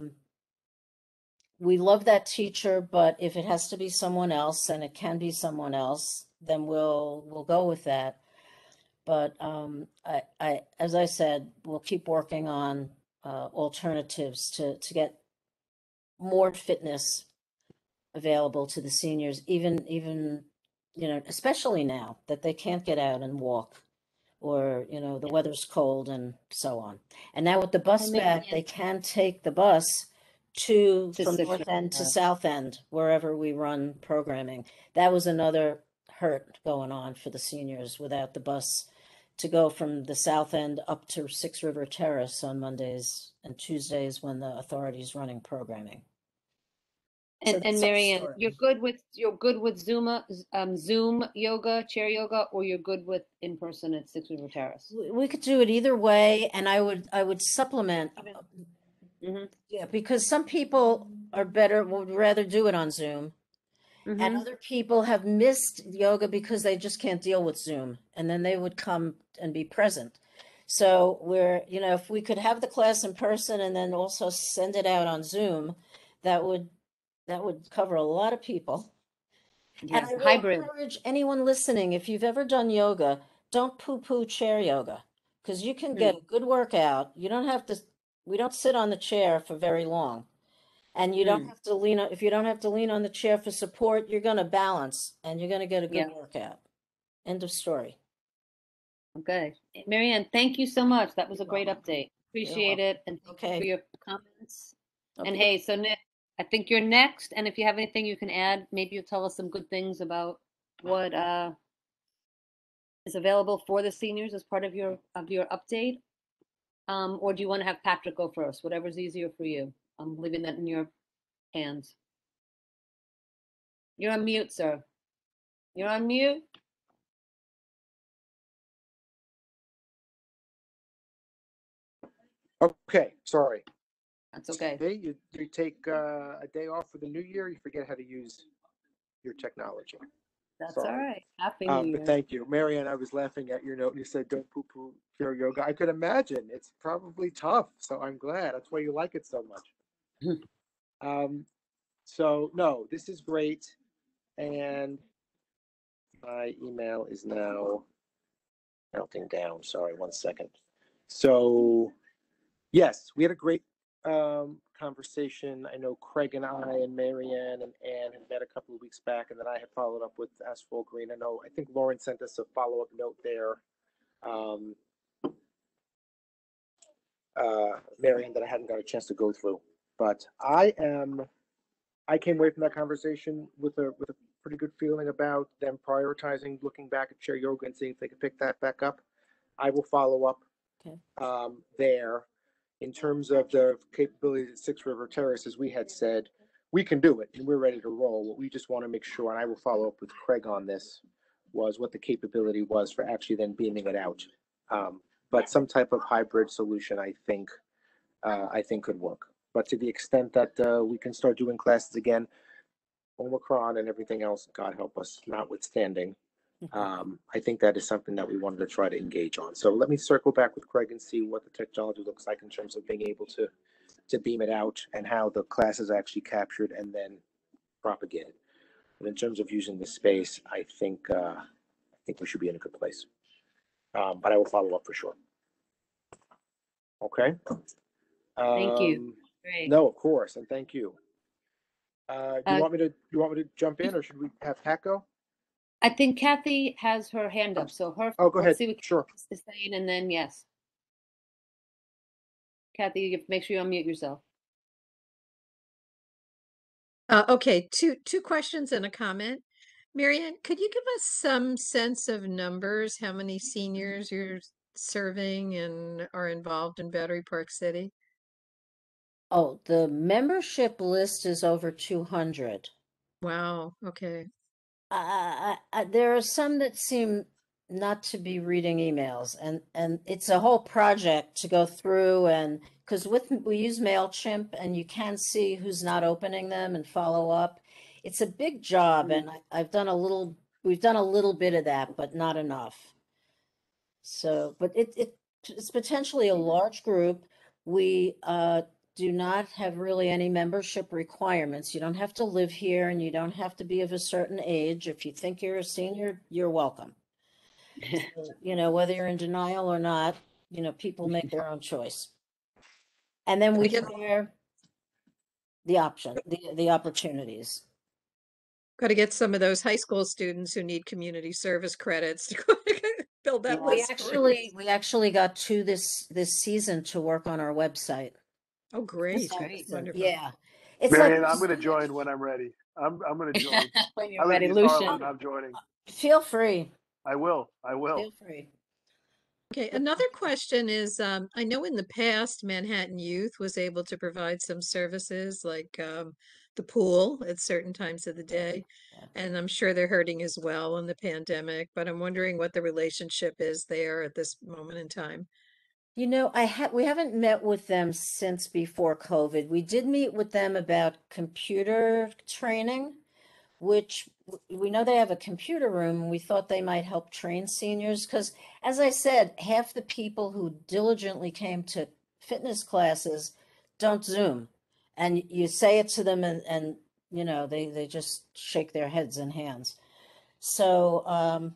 [SPEAKER 5] we love that teacher, but if it has to be someone else, and it can be someone else, then we'll go with that. But I as I said, we'll keep working on alternatives to get more fitness available to the seniors, even you know, especially now that they can't get out and walk, or you know, the weather's cold and so on. And now with the bus back, they can take the bus from
[SPEAKER 1] Six
[SPEAKER 5] North
[SPEAKER 1] River
[SPEAKER 5] End to
[SPEAKER 1] Terrace.
[SPEAKER 5] South End, wherever we run programming. That was another hurt going on for the seniors without the bus to go from the South End up to Six River Terrace on Mondays and Tuesdays when the authority's running programming. So
[SPEAKER 1] And
[SPEAKER 5] that's our
[SPEAKER 1] Marianne,
[SPEAKER 5] story.
[SPEAKER 1] you're good with Zoom yoga, chair yoga, or you're good with in person at Six River Terrace?
[SPEAKER 5] We could do it either way, and I would supplement.
[SPEAKER 1] Mm-hmm.
[SPEAKER 5] Yeah, because some people would rather do it on Zoom, and
[SPEAKER 1] Mm-hmm.
[SPEAKER 5] other people have missed yoga because they just can't deal with Zoom, and then they would come and be present. So you know, if we could have the class in person and then also send it out on Zoom, that would cover a lot of people.
[SPEAKER 1] Yeah,
[SPEAKER 5] And I will
[SPEAKER 1] hybrid.
[SPEAKER 5] encourage anyone listening, if you've ever done yoga, don't poo-poo chair yoga, because you can get a good workout. You don't have to, we don't sit on the chair for very long. And you don't have to lean on, if you don't have to lean on the chair for support, you're going to balance and you're going to get a good workout. End of story.
[SPEAKER 1] Okay. Marianne, thank you so much. That was a
[SPEAKER 5] You're
[SPEAKER 1] great
[SPEAKER 5] welcome.
[SPEAKER 1] update. Appreciate it. And thank you for your comments. And
[SPEAKER 5] Okay.
[SPEAKER 1] hey, so Nick, I think you're next. And if you have anything you can add, maybe you'll tell us some good things about what is available for the seniors as part of your update. Or do you want to have Patrick go first? Whatever's easier for you. I'm leaving that in your hands. You're on mute, sir. You're on mute.
[SPEAKER 7] Okay, sorry.
[SPEAKER 1] That's okay.
[SPEAKER 7] Hey, you take a day off for the new year, you forget how to use your technology.
[SPEAKER 1] That's
[SPEAKER 7] Sorry.
[SPEAKER 1] all right. Happy New Year.
[SPEAKER 7] But thank you. Marianne, I was laughing at your note and you said don't poo-poo chair yoga. I could imagine. It's probably tough, so I'm glad. That's why you like it so much. So no, this is great. And my email is now melting down. Sorry, 1 second. So yes, we had a great conversation. I know Craig and I and Marianne and Ann had met a couple of weeks back, and then I had followed up with Asphalt Green. I think Lauren sent us a follow-up note there. Marianne, that I hadn't got a chance to go through, but I came away from that conversation with a pretty good feeling about them prioritizing looking back at chair yoga and seeing if they can pick that back up. I will follow up there. In terms of the capabilities at Six River Terrace, as we had said, we can do it and we're ready to roll. What we just want to make sure, and I will follow up with Craig on this, was what the capability was for actually then beaming it out. But some type of hybrid solution, I think could work. But to the extent that we can start doing classes again, Omicron and everything else, God help us, notwithstanding, I think that is something that we wanted to try to engage on. So let me circle back with Craig and see what the technology looks like in terms of being able to beam it out and how the class is actually captured and then propagated. And in terms of using the space, I think we should be in a good place. But I will follow up for sure. Okay.
[SPEAKER 1] Thank you. Great.
[SPEAKER 7] No, of course, and thank you. Do you want me to jump in, or should we have Pat go?
[SPEAKER 1] I think Kathy has her hand up, so her.
[SPEAKER 7] Oh, go ahead.
[SPEAKER 1] See what
[SPEAKER 7] Sure.
[SPEAKER 1] is saying, and then yes. Kathy, you make sure you unmute yourself.
[SPEAKER 8] Okay, two questions and a comment. Marianne, could you give us some sense of numbers, how many seniors you're serving and are involved in Battery Park City?
[SPEAKER 5] Oh, the membership list is over 200.
[SPEAKER 8] Wow, okay.
[SPEAKER 5] There are some that seem not to be reading emails, and it's a whole project to go through, and because we use MailChimp and you can see who's not opening them and follow up. It's a big job, and we've done a little bit of that, but not enough. So, but it's potentially a large group. We do not have really any membership requirements. You don't have to live here and you don't have to be of a certain age. If you think you're a senior, you're welcome. So, whether you're in denial or not, people make their own choice. And then we share the opportunities.
[SPEAKER 8] Got to get some of those high school students who need community service credits to build that
[SPEAKER 5] We
[SPEAKER 8] list. for us.
[SPEAKER 5] actually got 2 this season to work on our website.
[SPEAKER 8] Oh, great.
[SPEAKER 1] great.
[SPEAKER 8] Wonderful.
[SPEAKER 5] Yeah. It's
[SPEAKER 6] Marianne,
[SPEAKER 5] like
[SPEAKER 6] I'm going to join when I'm ready. I'm going to join.
[SPEAKER 1] When
[SPEAKER 6] I
[SPEAKER 1] you're
[SPEAKER 6] live
[SPEAKER 1] ready,
[SPEAKER 6] in East Harlem
[SPEAKER 1] Lucian.
[SPEAKER 6] and I'm joining.
[SPEAKER 5] feel free.
[SPEAKER 6] I will.
[SPEAKER 5] Feel free.
[SPEAKER 8] Okay, another question is, I know in the past Manhattan Youth was able to provide some services like the pool at certain times of the day.
[SPEAKER 5] Yeah.
[SPEAKER 8] And I'm sure they're hurting as well in the pandemic, but I'm wondering what the relationship is there at this moment in time.
[SPEAKER 5] We haven't met with them since before COVID. We did meet with them about computer training, which we know they have a computer room, and we thought they might help train seniors. Because, as I said, half the people who diligently came to fitness classes don't Zoom. And you say it to them, and they just shake their heads and hands. So,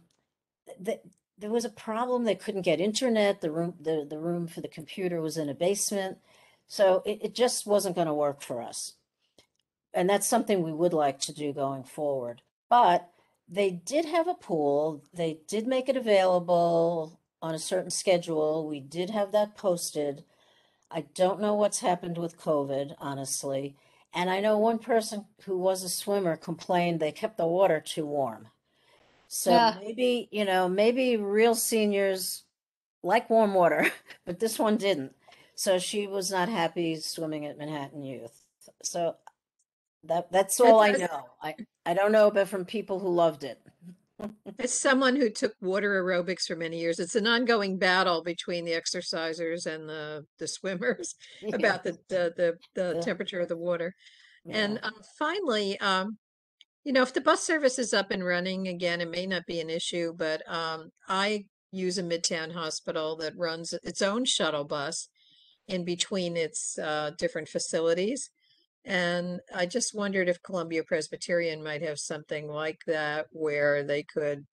[SPEAKER 5] there was a problem. They couldn't get internet. The room for the computer was in a basement. So it just wasn't going to work for us. And that's something we would like to do going forward. But they did have a pool. They did make it available on a certain schedule. We did have that posted. I don't know what's happened with COVID, honestly. And I know one person who was a swimmer complained they kept the water too warm. So
[SPEAKER 1] Yeah.
[SPEAKER 5] maybe real seniors like warm water, but this one didn't. So she was not happy swimming at Manhattan Youth. So that's all I know. I don't know, but from people who loved it.
[SPEAKER 8] As someone who took water aerobics for many years, it's an ongoing battle between the exercisers and the swimmers
[SPEAKER 5] Yeah.
[SPEAKER 8] about the
[SPEAKER 5] Yeah.
[SPEAKER 8] temperature of the water.
[SPEAKER 5] Yeah.
[SPEAKER 8] And finally, if the bus service is up and running again, it may not be an issue, but I use a Midtown hospital that runs its own shuttle bus in between its different facilities. And I just wondered if Columbia Presbyterian might have something like that where they could,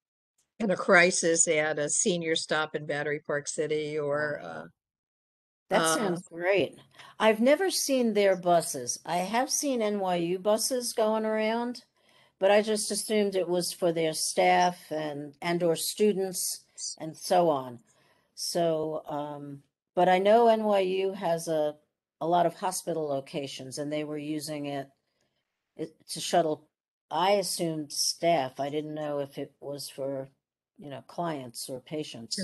[SPEAKER 8] in a crisis, add a senior stop in Battery Park City or
[SPEAKER 5] That sounds great. I've never seen their buses. I have seen NYU buses going around, but I just assumed it was for their staff and or students and so on. So, but I know NYU has a lot of hospital locations, and they were using it to shuttle. I assumed staff. I didn't know if it was for, clients or patients.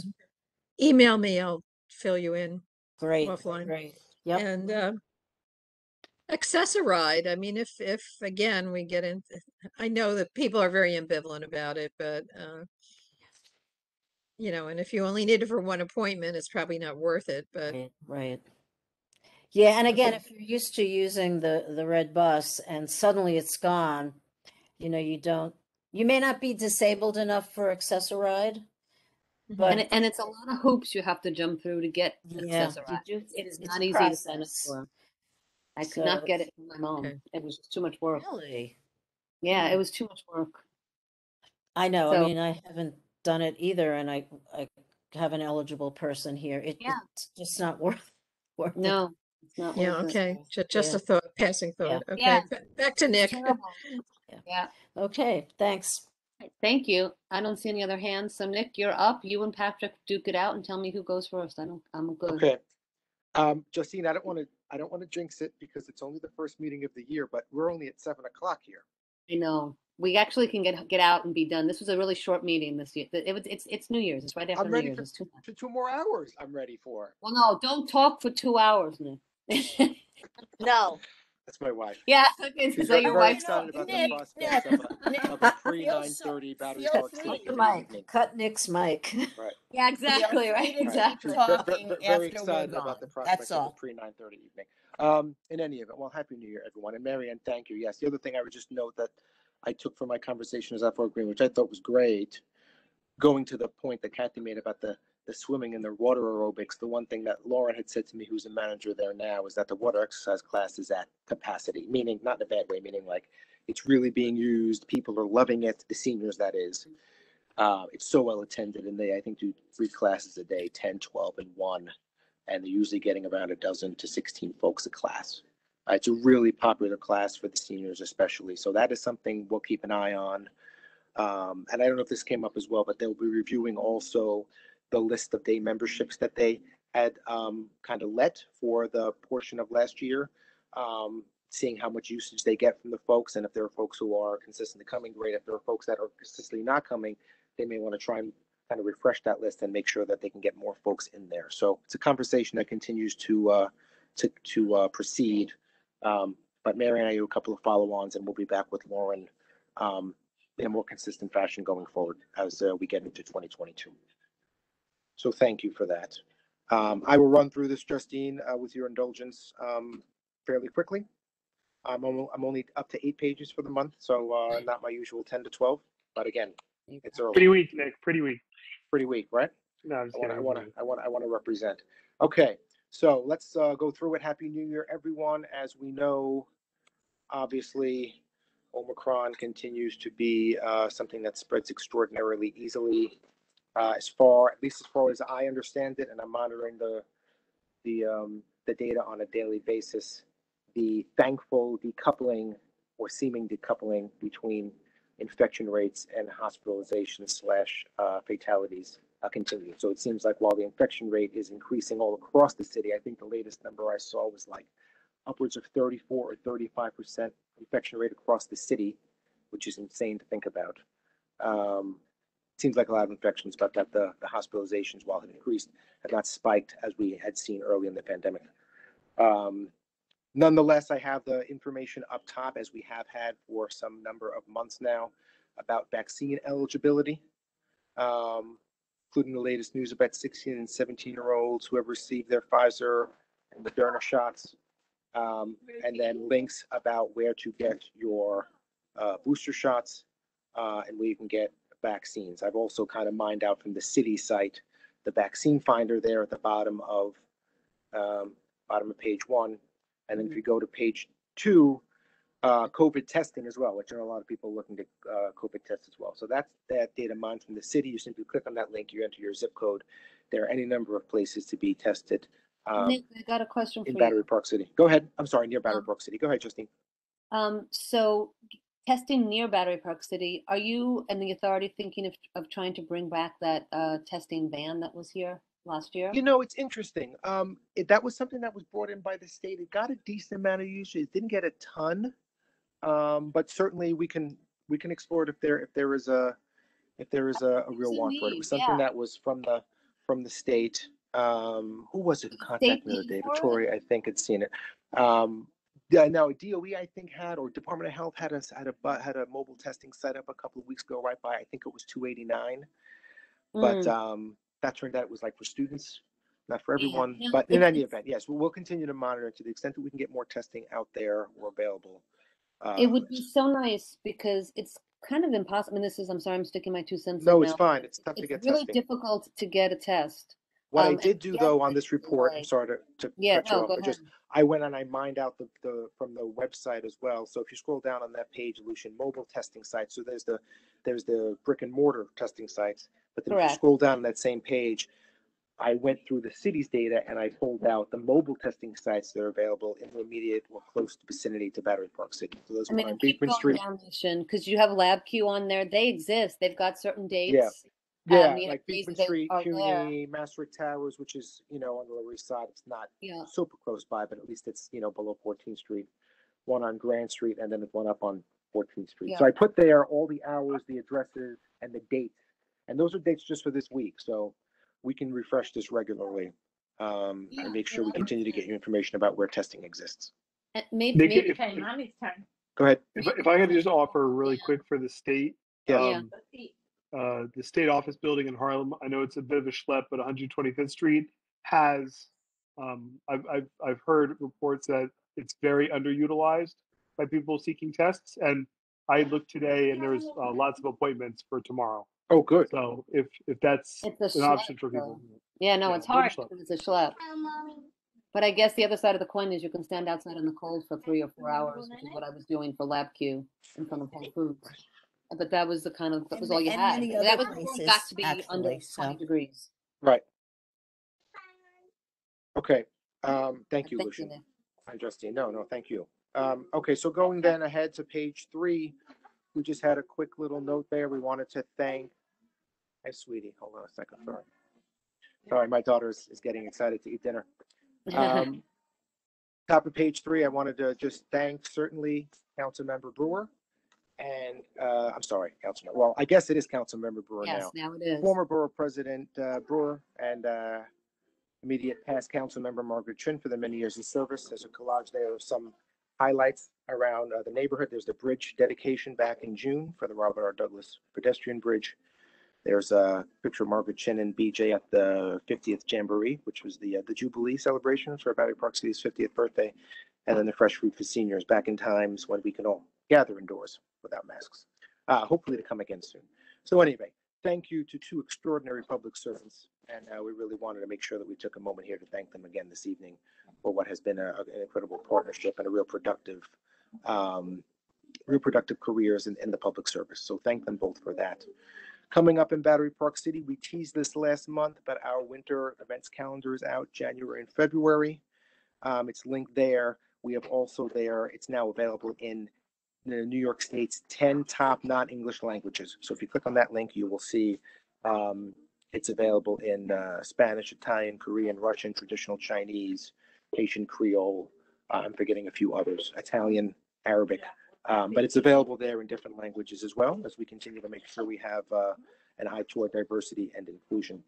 [SPEAKER 8] email me, I'll fill you in
[SPEAKER 5] Great,
[SPEAKER 8] offline.
[SPEAKER 5] great. Yep.
[SPEAKER 8] And Accessoride. I mean, if again we get in, I know that people are very ambivalent about it, but and if you only need it for one appointment, it's probably not worth it. But
[SPEAKER 5] Right. Yeah, and again, if you're used to using the red bus and suddenly it's gone, you may not be disabled enough for Accessoride, but
[SPEAKER 1] And it's a lot of hoops you have to jump through to get
[SPEAKER 5] yeah,
[SPEAKER 1] Accessoride.
[SPEAKER 5] you do.
[SPEAKER 1] It is
[SPEAKER 5] It's
[SPEAKER 1] not
[SPEAKER 5] a
[SPEAKER 1] easy to sign up
[SPEAKER 5] process.
[SPEAKER 1] for. I could
[SPEAKER 5] So
[SPEAKER 1] not get it from my mom.
[SPEAKER 8] Okay.
[SPEAKER 1] It was just too much work.
[SPEAKER 5] really,
[SPEAKER 1] Yeah, it was too much work.
[SPEAKER 5] I know. I
[SPEAKER 1] So
[SPEAKER 5] mean, I haven't done it either, and I have an eligible person here.
[SPEAKER 1] yeah,
[SPEAKER 5] It's just not worth it.
[SPEAKER 1] no, it's not
[SPEAKER 8] yeah,
[SPEAKER 1] worth it.
[SPEAKER 8] okay. Just
[SPEAKER 5] Yeah.
[SPEAKER 8] a thought, passing
[SPEAKER 5] Yeah.
[SPEAKER 8] thought. Okay,
[SPEAKER 1] Yeah.
[SPEAKER 8] back to Nick.
[SPEAKER 1] Terrible.
[SPEAKER 5] Yeah.
[SPEAKER 1] Yeah.
[SPEAKER 5] Okay, thanks.
[SPEAKER 1] Thank you. I don't see any other hands. So Nick, you're up. You and Patrick duke it out and tell me who goes first. I'm good.
[SPEAKER 7] Okay. Justine, I don't want to jinx it because it's only the first meeting of the year, but we're only at 7 o'clock here.
[SPEAKER 1] I know. We actually can get out and be done. This was a really short meeting this year. It's New Year's. It's right after
[SPEAKER 7] I'm
[SPEAKER 1] New
[SPEAKER 7] ready
[SPEAKER 1] Year's.
[SPEAKER 7] for
[SPEAKER 1] It's too much.
[SPEAKER 7] 2 more hours. I'm ready for.
[SPEAKER 1] Well, no, don't talk for 2 hours, Nick.
[SPEAKER 2] No.
[SPEAKER 7] That's my wife.
[SPEAKER 1] Yeah, okay,
[SPEAKER 7] She's
[SPEAKER 1] is that your
[SPEAKER 7] very
[SPEAKER 1] wife?
[SPEAKER 7] excited about the
[SPEAKER 5] Nick,
[SPEAKER 7] prospects of a pre
[SPEAKER 5] feel
[SPEAKER 7] 9:30 Battery
[SPEAKER 5] feel
[SPEAKER 7] Park
[SPEAKER 5] free
[SPEAKER 7] City
[SPEAKER 5] to
[SPEAKER 7] Committee evening.
[SPEAKER 5] cut Nick's mic.
[SPEAKER 7] Right.
[SPEAKER 1] Yeah,
[SPEAKER 5] Feel
[SPEAKER 1] exactly, right,
[SPEAKER 5] free to
[SPEAKER 7] Right.
[SPEAKER 5] keep
[SPEAKER 1] exactly.
[SPEAKER 5] talking
[SPEAKER 7] Very
[SPEAKER 5] after we're
[SPEAKER 7] excited about the
[SPEAKER 5] gone.
[SPEAKER 7] prospects
[SPEAKER 5] That's
[SPEAKER 7] of a
[SPEAKER 5] all.
[SPEAKER 7] pre 9:30 evening. In any event, well, happy New Year, everyone. And Marianne, thank you. Yes, the other thing I would just note that I took from my conversation as F4 Green, which I thought was great, going to the point that Kathy made about the swimming and the water aerobics. The one thing that Lauren had said to me, who's a manager there now, is that the water exercise class is at capacity, meaning not in a bad way, meaning like it's really being used. People are loving it. The seniors, that is. It's so well attended, and they, I think, do 3 classes a day, 10, 12, and 1. And they're usually getting around a dozen to 16 folks a class. It's a really popular class for the seniors, especially. So that is something we'll keep an eye on. And I don't know if this came up as well, but they'll be reviewing also the list of day memberships that they had kind of let for the portion of last year, seeing how much usage they get from the folks. And if there are folks who are consistently coming, great. If there are folks that are consistently not coming, they may want to try and kind of refresh that list and make sure that they can get more folks in there. So it's a conversation that continues to proceed. But Mary and I do a couple of follow-ons, and we'll be back with Lauren in a more consistent fashion going forward as we get into 2022. So thank you for that. I will run through this, Justine, with your indulgence, fairly quickly. I'm only up to 8 pages for the month, so not my usual 10 to 12. But again, it's early.
[SPEAKER 6] Pretty weak, Nick. Pretty weak.
[SPEAKER 7] Pretty weak, right?
[SPEAKER 6] No, I'm just
[SPEAKER 7] I
[SPEAKER 6] kidding.
[SPEAKER 7] want to represent. Okay, so let's go through it. Happy New Year, everyone. As we know, obviously, Omicron continues to be something that spreads extraordinarily easily. At least as far as I understand it, and I'm monitoring the data on a daily basis, the thankful decoupling or seeming decoupling between infection rates and hospitalizations / fatalities continue. So it seems like while the infection rate is increasing all across the city, I think the latest number I saw was like upwards of 34 or 35% infection rate across the city, which is insane to think about. Seems like a lot of infections, but that the hospitalizations, while had increased, have not spiked as we had seen early in the pandemic. Nonetheless, I have the information up top, as we have had for some number of months now, about vaccine eligibility, including the latest news about 16 and 17-year-olds who have received their Pfizer and Moderna shots, and then links about where to get your booster shots and where you can get vaccines. I've also kind of mined out from the city site the vaccine finder there at the bottom of page 1, and then if you go to page 2, COVID testing as well, which are a lot of people looking to COVID test as well. So that's that data mined from the city. You simply click on that link, you enter your zip code. There are any number of places to be tested.
[SPEAKER 1] Nick, I got a question for
[SPEAKER 7] in Battery
[SPEAKER 1] you.
[SPEAKER 7] Park City. Go ahead. I'm sorry, near Battery Park City. Go ahead, Justine.
[SPEAKER 1] So testing near Battery Park City, are you and the authority thinking of trying to bring back that testing van that was here last year?
[SPEAKER 7] You know, it's interesting. That was something that was brought in by the state. It got a decent amount of usage. It didn't get a ton, but certainly we can explore it if there is a real want for it. It was something that was from the state. Who was it who contacted me the other day? Victoria, I think, had seen it. Yeah, no, DOE I think had, or Department of Health had a mobile testing site up a couple of weeks ago, right by, I think it was 289. But that turned out it was like for students, not for everyone.
[SPEAKER 1] Yeah.
[SPEAKER 7] But in any event, yes, we'll continue to monitor to the extent that we can get more testing out there or available.
[SPEAKER 1] It would be so nice because it's kind of impossible. I mean, I'm sorry, I'm sticking my 2 cents in
[SPEAKER 7] No,
[SPEAKER 1] now.
[SPEAKER 7] it's fine. It's tough to get
[SPEAKER 1] It's really
[SPEAKER 7] testing.
[SPEAKER 1] difficult to get a test.
[SPEAKER 7] What I did do though on this report, I'm sorry to cut you off, but just I went and I mined out the from the website as well. So if you scroll down on that page, Lucian, mobile testing sites. So there's the brick and mortar testing sites, but then if you scroll down on that same page, I went through the city's data and I pulled out the mobile testing sites that are available in the immediate or close vicinity to Battery Park City. So those are on Beekman Street.
[SPEAKER 1] Because you have LabQ on there. They exist. They've got certain dates.
[SPEAKER 7] Yeah, like Beekman Street, CUNY, Maastricht Towers, which is, on the Lower East Side. It's not super close by, but at least it's, below 14th Street. one on Grand Street, and then one up on 14th Street.
[SPEAKER 1] Yeah.
[SPEAKER 7] So I put there all the hours, the addresses, and the dates. And those are dates just for this week. So we can refresh this regularly and make sure we continue to get you information about where testing exists.
[SPEAKER 1] And
[SPEAKER 6] Nick,
[SPEAKER 1] maybe
[SPEAKER 6] if,
[SPEAKER 3] Mommy's turn.
[SPEAKER 7] Go ahead.
[SPEAKER 6] if I could just offer really quick for the state,
[SPEAKER 7] Yes.
[SPEAKER 6] the state office building in Harlem, I know it's a bit of a schlep, but 125th Street has, I've heard reports that it's very underutilized by people seeking tests. And I looked today and there's lots of appointments for tomorrow.
[SPEAKER 7] Oh, good.
[SPEAKER 6] So if that's
[SPEAKER 1] it's a
[SPEAKER 6] an option
[SPEAKER 1] schlep,
[SPEAKER 6] for people.
[SPEAKER 1] though. Yeah, no,
[SPEAKER 6] Yeah,
[SPEAKER 1] it's
[SPEAKER 6] bit of a
[SPEAKER 1] hard
[SPEAKER 6] schlep.
[SPEAKER 1] because it's a schlep. But I guess the other side of the coin is you can stand outside in the cold for 3 or 4 hours, which is what I was doing for Lab Q in front of Whole Foods. But that was that was all you
[SPEAKER 4] And
[SPEAKER 1] had.
[SPEAKER 4] many
[SPEAKER 1] That
[SPEAKER 4] other
[SPEAKER 1] was going
[SPEAKER 4] places,
[SPEAKER 1] back to be under
[SPEAKER 4] actually,
[SPEAKER 1] 20
[SPEAKER 4] so.
[SPEAKER 1] degrees.
[SPEAKER 7] Right. Okay. Thank you,
[SPEAKER 1] Thank
[SPEAKER 7] Lucian.
[SPEAKER 1] Nick.
[SPEAKER 7] Hi, Justine. No, thank you. Okay, so going then ahead to page 3, we just had a quick little note there. We wanted to thank, hi, sweetie. Hold on a second. Sorry, my daughter is getting excited to eat dinner. Top of page 3, I wanted to just thank certainly Councilmember Brewer and I'm sorry, Councilmember. Well, I guess it is Councilmember Brewer
[SPEAKER 1] Yes,
[SPEAKER 7] now.
[SPEAKER 1] now it is.
[SPEAKER 7] Former Borough President Brewer and immediate past Councilmember Margaret Chin for the many years of service. There's a collage there of some highlights around the neighborhood. There's the bridge dedication back in June for the Robert R. Douglas pedestrian bridge. There's a picture of Margaret Chin and BJ at the 50th Jamboree, which was the Jubilee celebration for Battery Park City's 50th birthday. And then the Fresh Fruit for seniors back in times when we can all gather indoors without masks. Hopefully to come again soon. So anyway, thank you to 2 extraordinary public servants. And we really wanted to make sure that we took a moment here to thank them again this evening for what has been an incredible partnership and a real productive careers in the public service. So thank them both for that. Coming up in Battery Park City, we teased this last month, but our winter events calendar is out January and February. It's linked there. We have also there, it's now available in the New York State's 10 top non-English languages. So if you click on that link, you will see it's available in Spanish, Italian, Korean, Russian, traditional Chinese, Haitian Creole. I'm forgetting a few others, Italian, Arabic. But it's available there in different languages as well, as we continue to make sure we have an eye toward diversity and inclusion.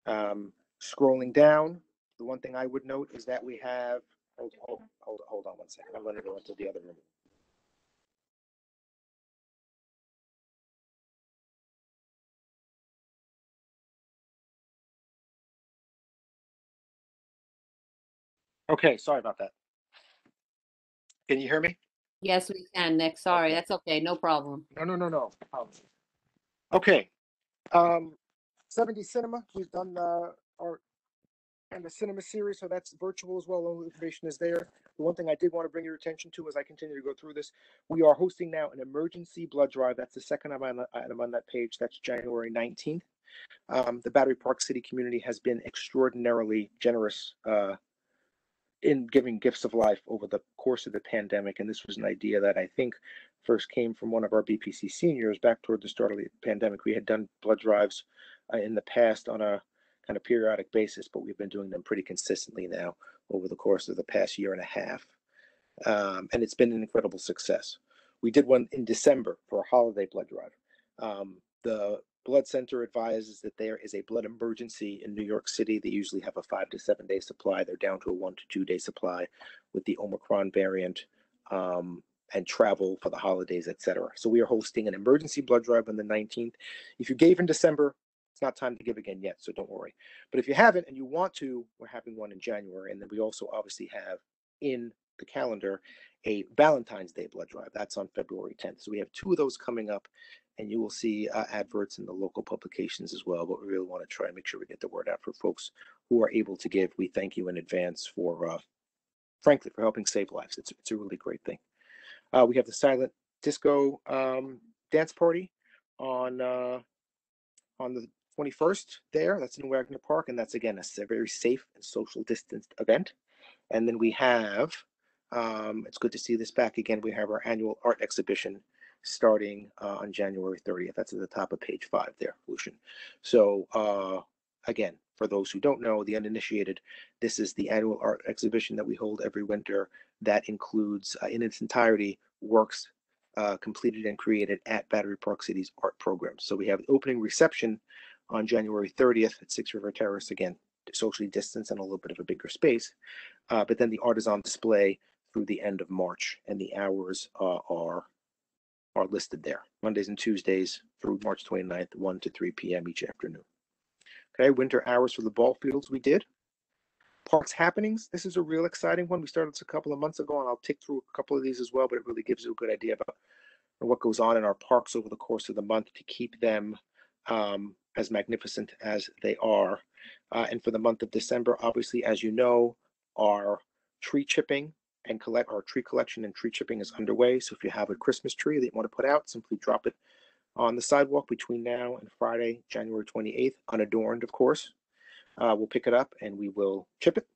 [SPEAKER 7] Scrolling down, the one thing I would note is that we have, hold on one second. I'm going to go into the other room. Okay, sorry about that. Can you hear me?
[SPEAKER 1] Yes, we can, Nick. Sorry,
[SPEAKER 7] Okay.
[SPEAKER 1] that's okay. No problem.
[SPEAKER 7] No. Okay. 70 Cinema, we've done our and the cinema series, so that's virtual as well. All the information is there. The one thing I did want to bring your attention to as I continue to go through this, we are hosting now an emergency blood drive. That's the second item on that page. That's January 19th. The Battery Park City community has been extraordinarily generous in giving gifts of life over the course of the pandemic. And this was an idea that I think first came from one of our BPC seniors back toward the start of the pandemic. We had done blood drives in the past on a kind of periodic basis, but we've been doing them pretty consistently now over the course of the past year and a half. And it's been an incredible success. We did one in December for a holiday blood drive. The blood center advises that there is a blood emergency in New York City. They usually have a 5 to 7 day supply. They're down to a 1 to 2 day supply with the Omicron variant and travel for the holidays, etc. So we are hosting an emergency blood drive on the 19th. If you gave in December, it's not time to give again yet, so don't worry. But if you haven't and you want to, we're having one in January. And then we also obviously have in the calendar a Valentine's Day blood drive. That's on February 10th. So we have 2 of those coming up, and you will see adverts in the local publications as well. But we really want to try and make sure we get the word out for folks who are able to give. We thank you in advance for, frankly, for helping save lives. It's a really great thing. We have the silent disco dance party on the 21st there. That's in Wagner Park, and that's again a very safe and social distanced event. And then we have, it's good to see this back again. We have our annual art exhibition starting on January 30th. That's at the top of page 5 there, Lucian. So again, for those who don't know, the uninitiated, this is the annual art exhibition that we hold every winter. that includes in its entirety works completed and created at Battery Park City's art programs. So we have the opening reception on January 30th at 6 River Terrace, again, socially distanced and a little bit of a bigger space. But then the art is on display through the end of March, and the hours are listed there. Mondays and Tuesdays through March 29th, 1 to 3 p.m. each afternoon. Okay, winter hours for the ball fields we did. Parks happenings, this is a real exciting one. We started this a couple of months ago, and I'll tick through a couple of these as well, but it really gives you a good idea about what goes on in our parks over the course of the month to keep them as magnificent as they are. And for the month of December, obviously, as you know, our tree chipping and our tree collection and tree chipping is underway. So if you have a Christmas tree that you want to put out, simply drop it on the sidewalk between now and Friday, January 28th, unadorned, of course. We'll pick it up and we will chip it.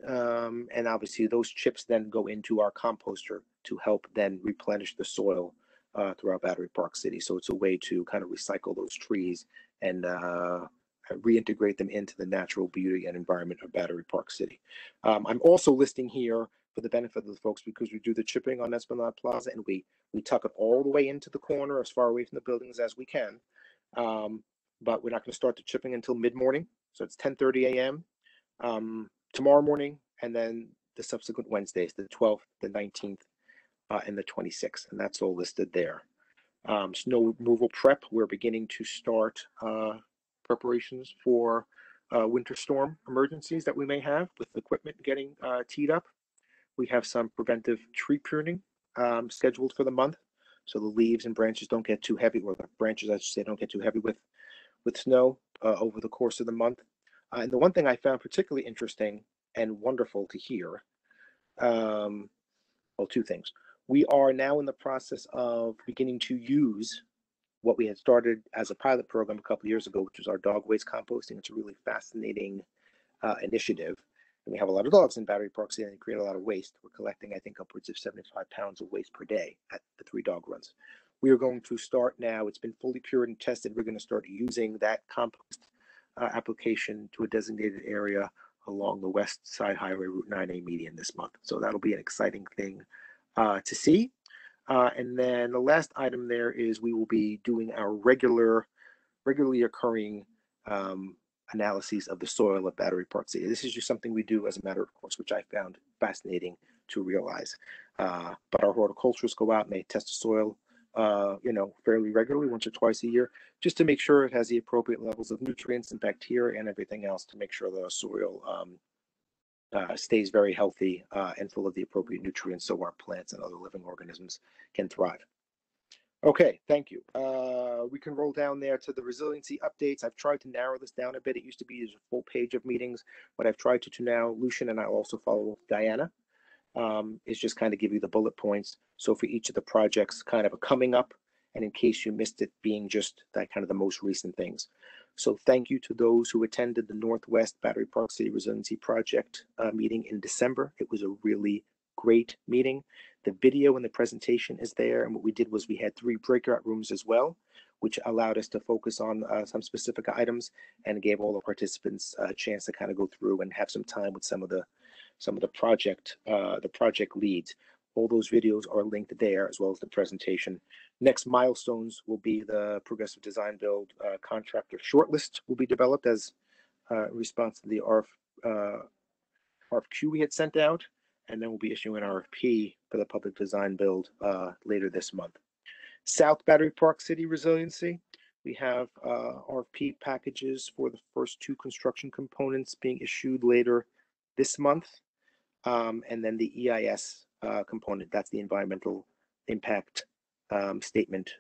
[SPEAKER 7] And obviously those chips then go into our composter to help then replenish the soil throughout Battery Park City. So it's a way to kind of recycle those trees and reintegrate them into the natural beauty and environment of Battery Park City. I'm also listing here for the benefit of the folks, because we do the chipping on Esplanade Plaza and we tuck it all the way into the corner as far away from the buildings as we can. But we're not going to start the chipping until mid-morning. So it's 10:30 a.m. Tomorrow morning, and then the subsequent Wednesdays, the 12th, the 19th, and the 26th, and that's all listed there. Snow removal prep, we're beginning to start preparations for winter storm emergencies that we may have with equipment getting teed up. We have some preventive tree pruning scheduled for the month, so the leaves and branches don't get too heavy, or the branches, I should say, don't get too heavy with snow over the course of the month. And the one thing I found particularly interesting and wonderful to hear, well, two things. We are now in the process of beginning to use what we had started as a pilot program a couple of years ago, which was our dog waste composting. It's a really fascinating initiative. And we have a lot of dogs in Battery Park City and they create a lot of waste. We're collecting, I think, upwards of 75 pounds of waste per day at the 3 dog runs. We are going to start now. It's been fully cured and tested. We're going to start using that compost application to a designated area along the West Side Highway Route 9A median this month. So that'll be an exciting thing to see. And then the last item there is we will be doing our regularly occurring analyses of the soil of Battery Park City. This is just something we do as a matter of course, which I found fascinating to realize. But our horticulturists go out and they test the soil fairly regularly, once or twice a year, just to make sure it has the appropriate levels of nutrients and bacteria and everything else to make sure the soil stays very healthy and full of the appropriate nutrients so our plants and other living organisms can thrive. Okay, thank you. We can roll down there to the resiliency updates. I've tried to narrow this down a bit. It used to be a full page of meetings, but I've tried to now. Lucian and I also follow Diana. Is just kind of give you the bullet points. So for each of the projects, kind of a coming up, and in case you missed it, being just that kind of the most recent things. So thank you to those who attended the Northwest Battery Park City Resiliency Project meeting in December. It was a really great meeting. The video and the presentation is there, and what we did was we had 3 breakout rooms as well, which allowed us to focus on some specific items and gave all the participants a chance to kind of go through and have some time with some of the project leads. All those videos are linked there, as well as the presentation. Next milestones will be the Progressive Design Build contractor shortlist will be developed as a response to the RFQ we had sent out, and then we'll be issuing an RFP for the Public Design Build later this month. South Battery Park City Resiliency, we have RFP packages for the first 2 construction components being issued later this month. And then the EIS component, that's the environmental impact statement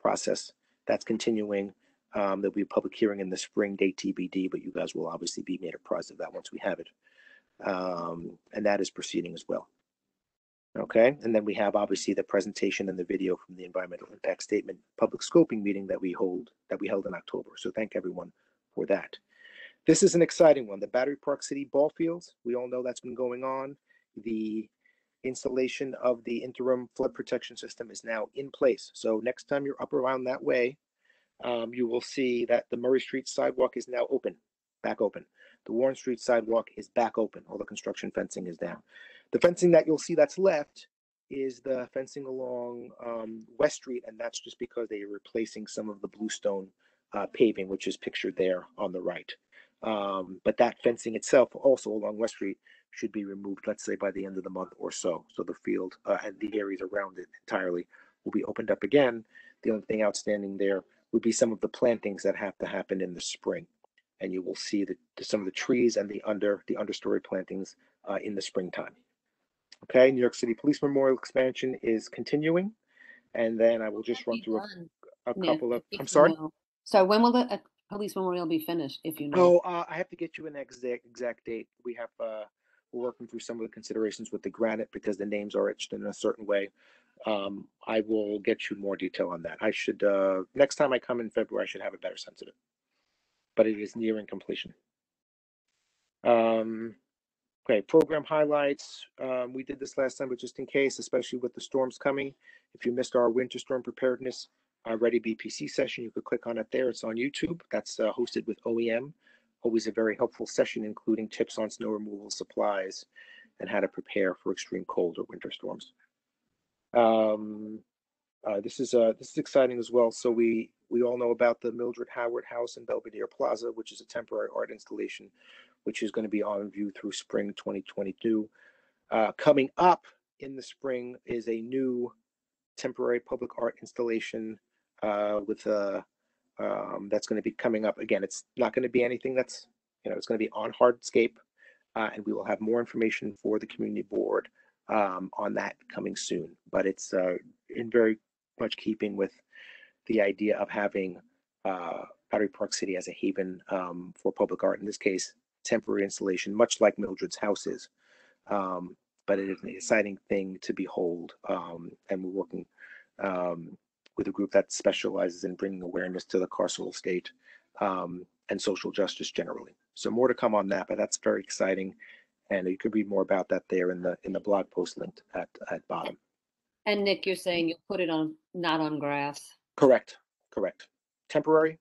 [SPEAKER 7] process. That's continuing. There'll be a public hearing in the spring, date TBD, but you guys will obviously be made apprised of that once we have it. And that is proceeding as well. Okay, and then we have obviously the presentation and the video from the environmental impact statement public scoping meeting that we held in October. So thank everyone for that. This is an exciting one. The Battery Park City ball fields, we all know that's been going on. The installation of the interim flood protection system is now in place. So next time you're up around that way, you will see that the Murray Street sidewalk is now back open. The Warren Street sidewalk is back open. All the construction fencing is down. The fencing that you'll see that's left is the fencing along West Street, and that's just because they are replacing some of the bluestone paving, which is pictured there on the right. But that fencing itself, also along West Street, should be removed, let's say, by the end of the month or so. So the field and the areas around it entirely will be opened up again. The only thing outstanding there would be some of the plantings that have to happen in the spring. And you will see some of the trees and the understory plantings in the springtime. Okay, New York City Police Memorial expansion is continuing. And then I will just run through a couple of, I'm sorry?
[SPEAKER 1] So when will the police memorial be finished, if you know?
[SPEAKER 7] Oh, I have to get you an exact date. We have, we're working through some of the considerations with the granite because the names are etched in a certain way. I will get you more detail on that. I should, next time I come in February, I should have a better sense of it. But it is nearing completion. Okay, program highlights. We did this last time, but just in case, especially with the storms coming, if you missed our winter storm preparedness Ready BPC session, you could click on it there. It's on YouTube. That's hosted with OEM. Always a very helpful session, including tips on snow removal supplies and how to prepare for extreme cold or winter storms. This is exciting as well. So we all know about the Mildred Howard House in Belvedere Plaza, which is a temporary art installation, which is going to be on view through spring 2022. Coming up in the spring is a new temporary public art installation that's going to be coming up. Again, it's not going to be anything that's, it's going to be on hardscape, and we will have more information for the community board on that coming soon. But it's in very much keeping with the idea of having Battery Park City as a haven for public art. In this case, temporary installation, much like Mildred's house is. But it is an exciting thing to behold, and we're working with a group that specializes in bringing awareness to the carceral state and social justice generally. So more to come on that, but that's very exciting, and you could read more about that there in the blog post linked at bottom.
[SPEAKER 1] And Nick, you're saying you'll put it on, not on grass?
[SPEAKER 7] Correct. Temporary,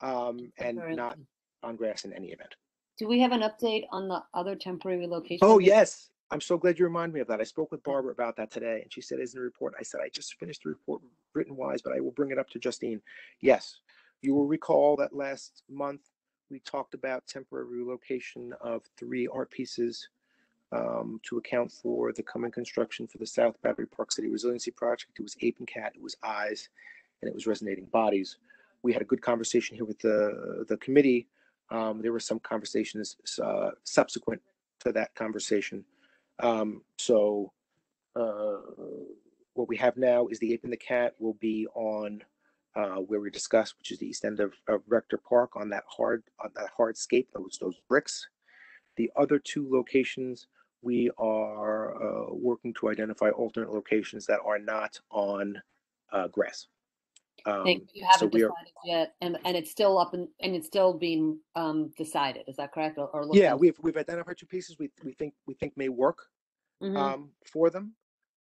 [SPEAKER 7] and not on grass in any event.
[SPEAKER 1] Do we have an update on the other temporary relocation?
[SPEAKER 7] Oh, yes. I'm so glad you reminded me of that. I spoke with Barbara about that today, and she said, isn't a report? I said, I just finished the report written wise, but I will bring it up to Justine. Yes, you will recall that last month we talked about temporary relocation of 3 art pieces to account for the coming construction for the South Battery Park City Resiliency Project. It was Ape and Cat, it was Eyes, and it was Resonating Bodies. We had a good conversation here with the committee. There were some conversations subsequent to that conversation. So what we have now is the Ape and the Cat will be on where we discussed, which is the east end of Rector Park, on that hardscape, those bricks. The other 2 locations, we are working to identify alternate locations that are not on grass.
[SPEAKER 1] You haven't decided yet, and it's still up and it's still being decided. Is that correct? Or
[SPEAKER 7] yeah, we've identified 2 pieces we think may work for them,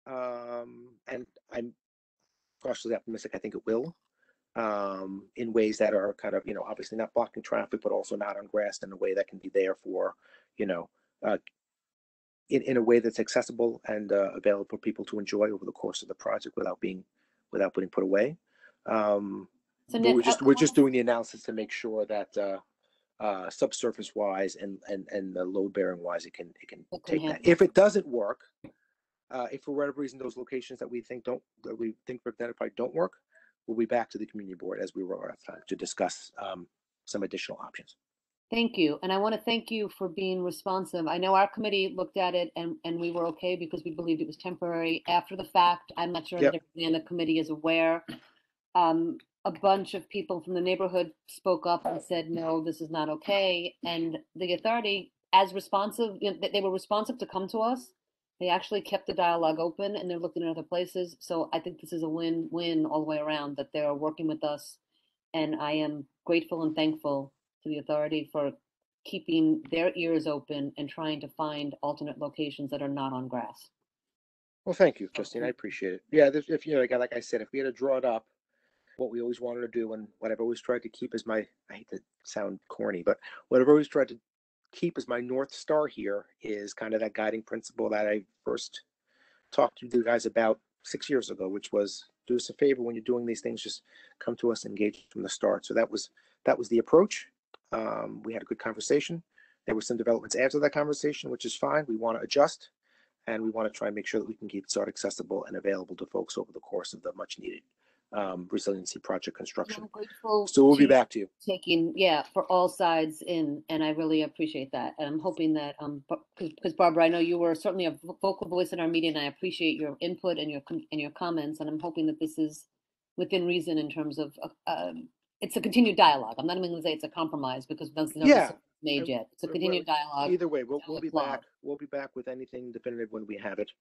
[SPEAKER 7] and I'm cautiously optimistic. I think it will, in ways that are kind of obviously not blocking traffic, but also not on grass in a way that can be there for in a way that's accessible and available for people to enjoy over the course of the project without being put away. So Nick, we're just doing the analysis to make sure that subsurface wise and the load bearing wise it can take that. If it doesn't work, if for whatever reason those locations that we think we've identified don't work, we'll be back to the community board as we were last time to discuss some additional options.
[SPEAKER 1] Thank you. And I want to thank you for being responsive. I know our committee looked at it and we were okay because we believed it was temporary. After the fact, I'm not sure that everybody on the committee is aware. A bunch of people from the neighborhood spoke up and said, no, this is not okay. And the authority, as responsive, they were responsive to come to us. They actually kept the dialogue open and they're looking at other places. So I think this is a win-win all the way around, that they're working with us. And I am grateful and thankful to the authority for keeping their ears open and trying to find alternate locations that are not on grass.
[SPEAKER 7] Well, thank you, Justine. I appreciate it. Yeah, if like I said, if we had to draw it up, what we always wanted to do and what I've always tried to keep is I hate to sound corny, but what I've always tried to keep as my North Star here is kind of that guiding principle that I first talked to you guys about 6 years ago, which was do us a favor when you're doing these things, just come to us and engage from the start. So that was the approach. We had a good conversation. There were some developments after that conversation, which is fine. We want to adjust, and we want to try and make sure that we can keep SART accessible and available to folks over the course of the much needed resiliency project construction.
[SPEAKER 1] I'm grateful
[SPEAKER 7] So we'll be
[SPEAKER 1] to
[SPEAKER 7] back to you.
[SPEAKER 1] taking, for all sides in, and I really appreciate that. And I'm hoping that, because Barbara, I know you were certainly a vocal voice in our meeting, and I appreciate your input and your comments, and I'm hoping that this is within reason in terms of, it's a continued dialogue. I'm not even going to say it's a compromise because there's no decision made yet. It's a continued dialogue.
[SPEAKER 7] Either way, we'll be back. We'll be back with anything definitive when we have it.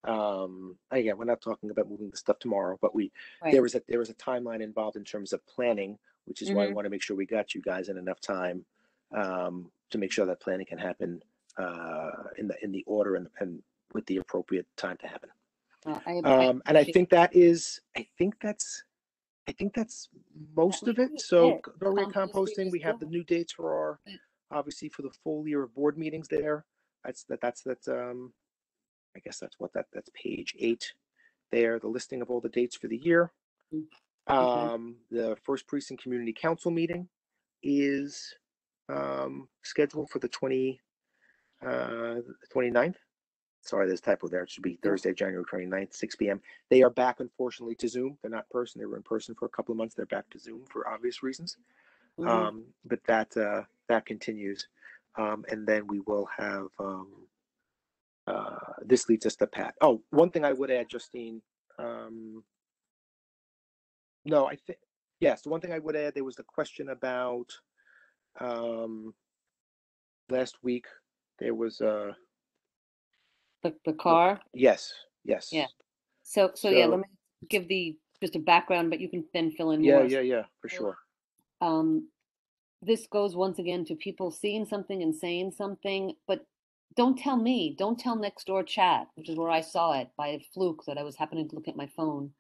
[SPEAKER 7] Again, we're not talking about moving the stuff tomorrow, but there was a timeline involved in terms of planning, which is why I want to make sure we got you guys in enough time to make sure that planning can happen in the order and with the appropriate time to happen. And I think that's most of it. So composting, we have the new dates for our obviously for the full year of board meetings there. That's I guess that's page 8 there, the listing of all the dates for the year. The first precinct community council meeting is scheduled for the 29th. Sorry, there's a typo there. It should be Thursday, January 29th, 6 p.m. They are back, unfortunately, to Zoom. They're not in person. They were in person for a couple of months. They're back to Zoom for obvious reasons. But that continues. And then we will have this leads us to Pat. Oh, one thing I would add, Justine. No, I think yes. The one thing I would add, there was the question about last week. There was the
[SPEAKER 1] car.
[SPEAKER 7] Yes.
[SPEAKER 1] Yeah. So yeah, let me give just a background, but you can then fill in more.
[SPEAKER 7] Yeah, for sure.
[SPEAKER 1] This goes once again to people seeing something and saying something, but don't tell me, don't tell next door chat, which is where I saw it by a fluke that I was happening to look at my phone.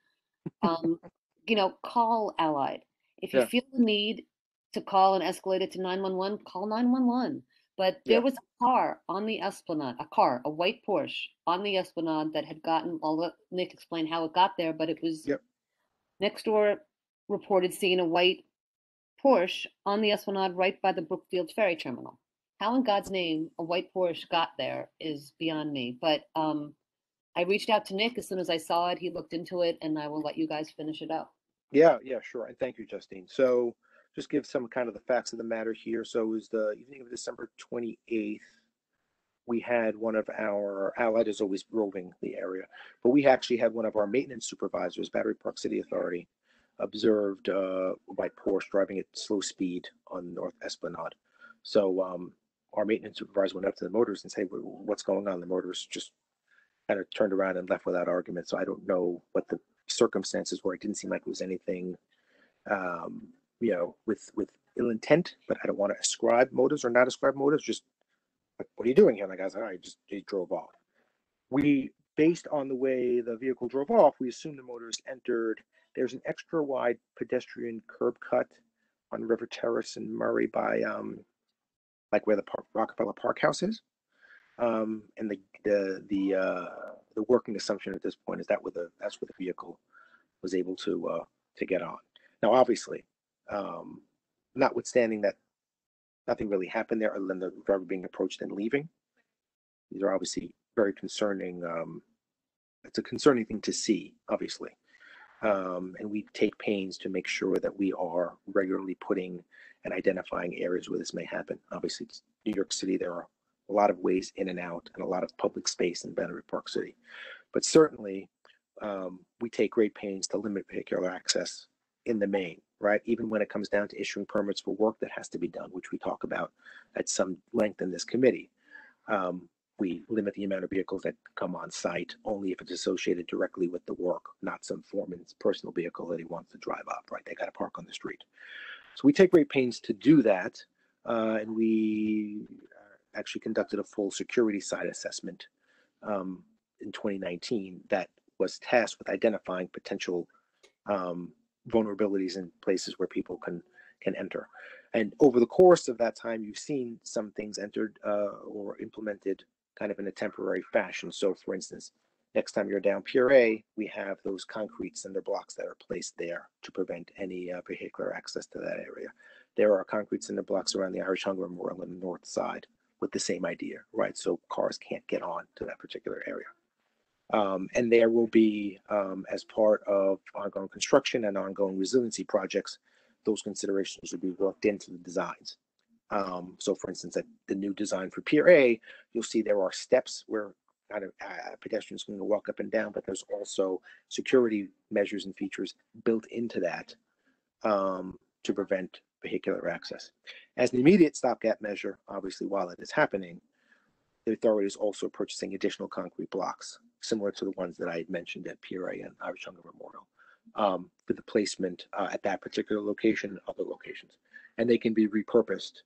[SPEAKER 1] Call Allied. If you feel the need to call and escalate it to 911, call 911. But there was a car on the Esplanade, a white Porsche on the Esplanade that had gotten, I'll let Nick explain how it got there, but it was next door reported seeing a white Porsche on the Esplanade right by the Brookfield Ferry Terminal. How in God's name a white Porsche got there is beyond me. But I reached out to Nick as soon as I saw it. He looked into it, and I will let you guys finish it out.
[SPEAKER 7] Yeah, sure. And thank you, Justine. So just give some kind of the facts of the matter here. So it was the evening of December 28th. We had one of our Allied is always roving the area, but we actually had one of our maintenance supervisors, Battery Park City Authority, observed a white Porsche driving at slow speed on North Esplanade. So our maintenance supervisor went up to the motorist and said, "What's going on?" The motorist just kind of turned around and left without argument. So I don't know what the circumstances were. It didn't seem like it was anything, with ill intent. But I don't want to ascribe motives or not ascribe motives. Just like, what are you doing here? And the guy's like, he drove off. We, based on the way the vehicle drove off, we assumed the motorist entered. There's an extra wide pedestrian curb cut on River Terrace in Murray by like where the Rockefeller Park House is. And the working assumption at this point is that's where the vehicle was able to get on. Now, obviously, notwithstanding that nothing really happened there other than the driver being approached and leaving. These are obviously very concerning. It's a concerning thing to see, obviously. And we take pains to make sure that we are regularly putting and identifying areas where this may happen. Obviously, it's New York City. There are a lot of ways in and out and a lot of public space in Battery Park City. But certainly, we take great pains to limit vehicular access in the main, right? Even when it comes down to issuing permits for work that has to be done, which we talk about at some length in this committee. We limit the amount of vehicles that come on site only if it's associated directly with the work, not some foreman's personal vehicle that he wants to drive up, right? They got to park on the street. So we take great pains to do that. And we actually conducted a full security site assessment in 2019 that was tasked with identifying potential vulnerabilities in places where people can enter. And over the course of that time, you've seen some things entered or implemented kind of in a temporary fashion. So for instance, next time you're down Pier A, we have those concrete cinder blocks that are placed there to prevent any vehicular access to that area. There are concrete cinder blocks around the Irish Hunger Memorial on the north side with the same idea, right? So cars can't get on to that particular area. And there will be, as part of ongoing construction and ongoing resiliency projects, those considerations will be worked into the designs. So for instance, at the new design for Pier A, you'll see there are steps where kind of pedestrians can walk up and down, but there's also security measures and features built into that to prevent vehicular access. As an immediate stopgap measure, obviously, while it is happening, the authority is also purchasing additional concrete blocks, similar to the ones that I had mentioned at Pier A and Irish Hunger Memorial, for the placement at that particular location and other locations. And they can be repurposed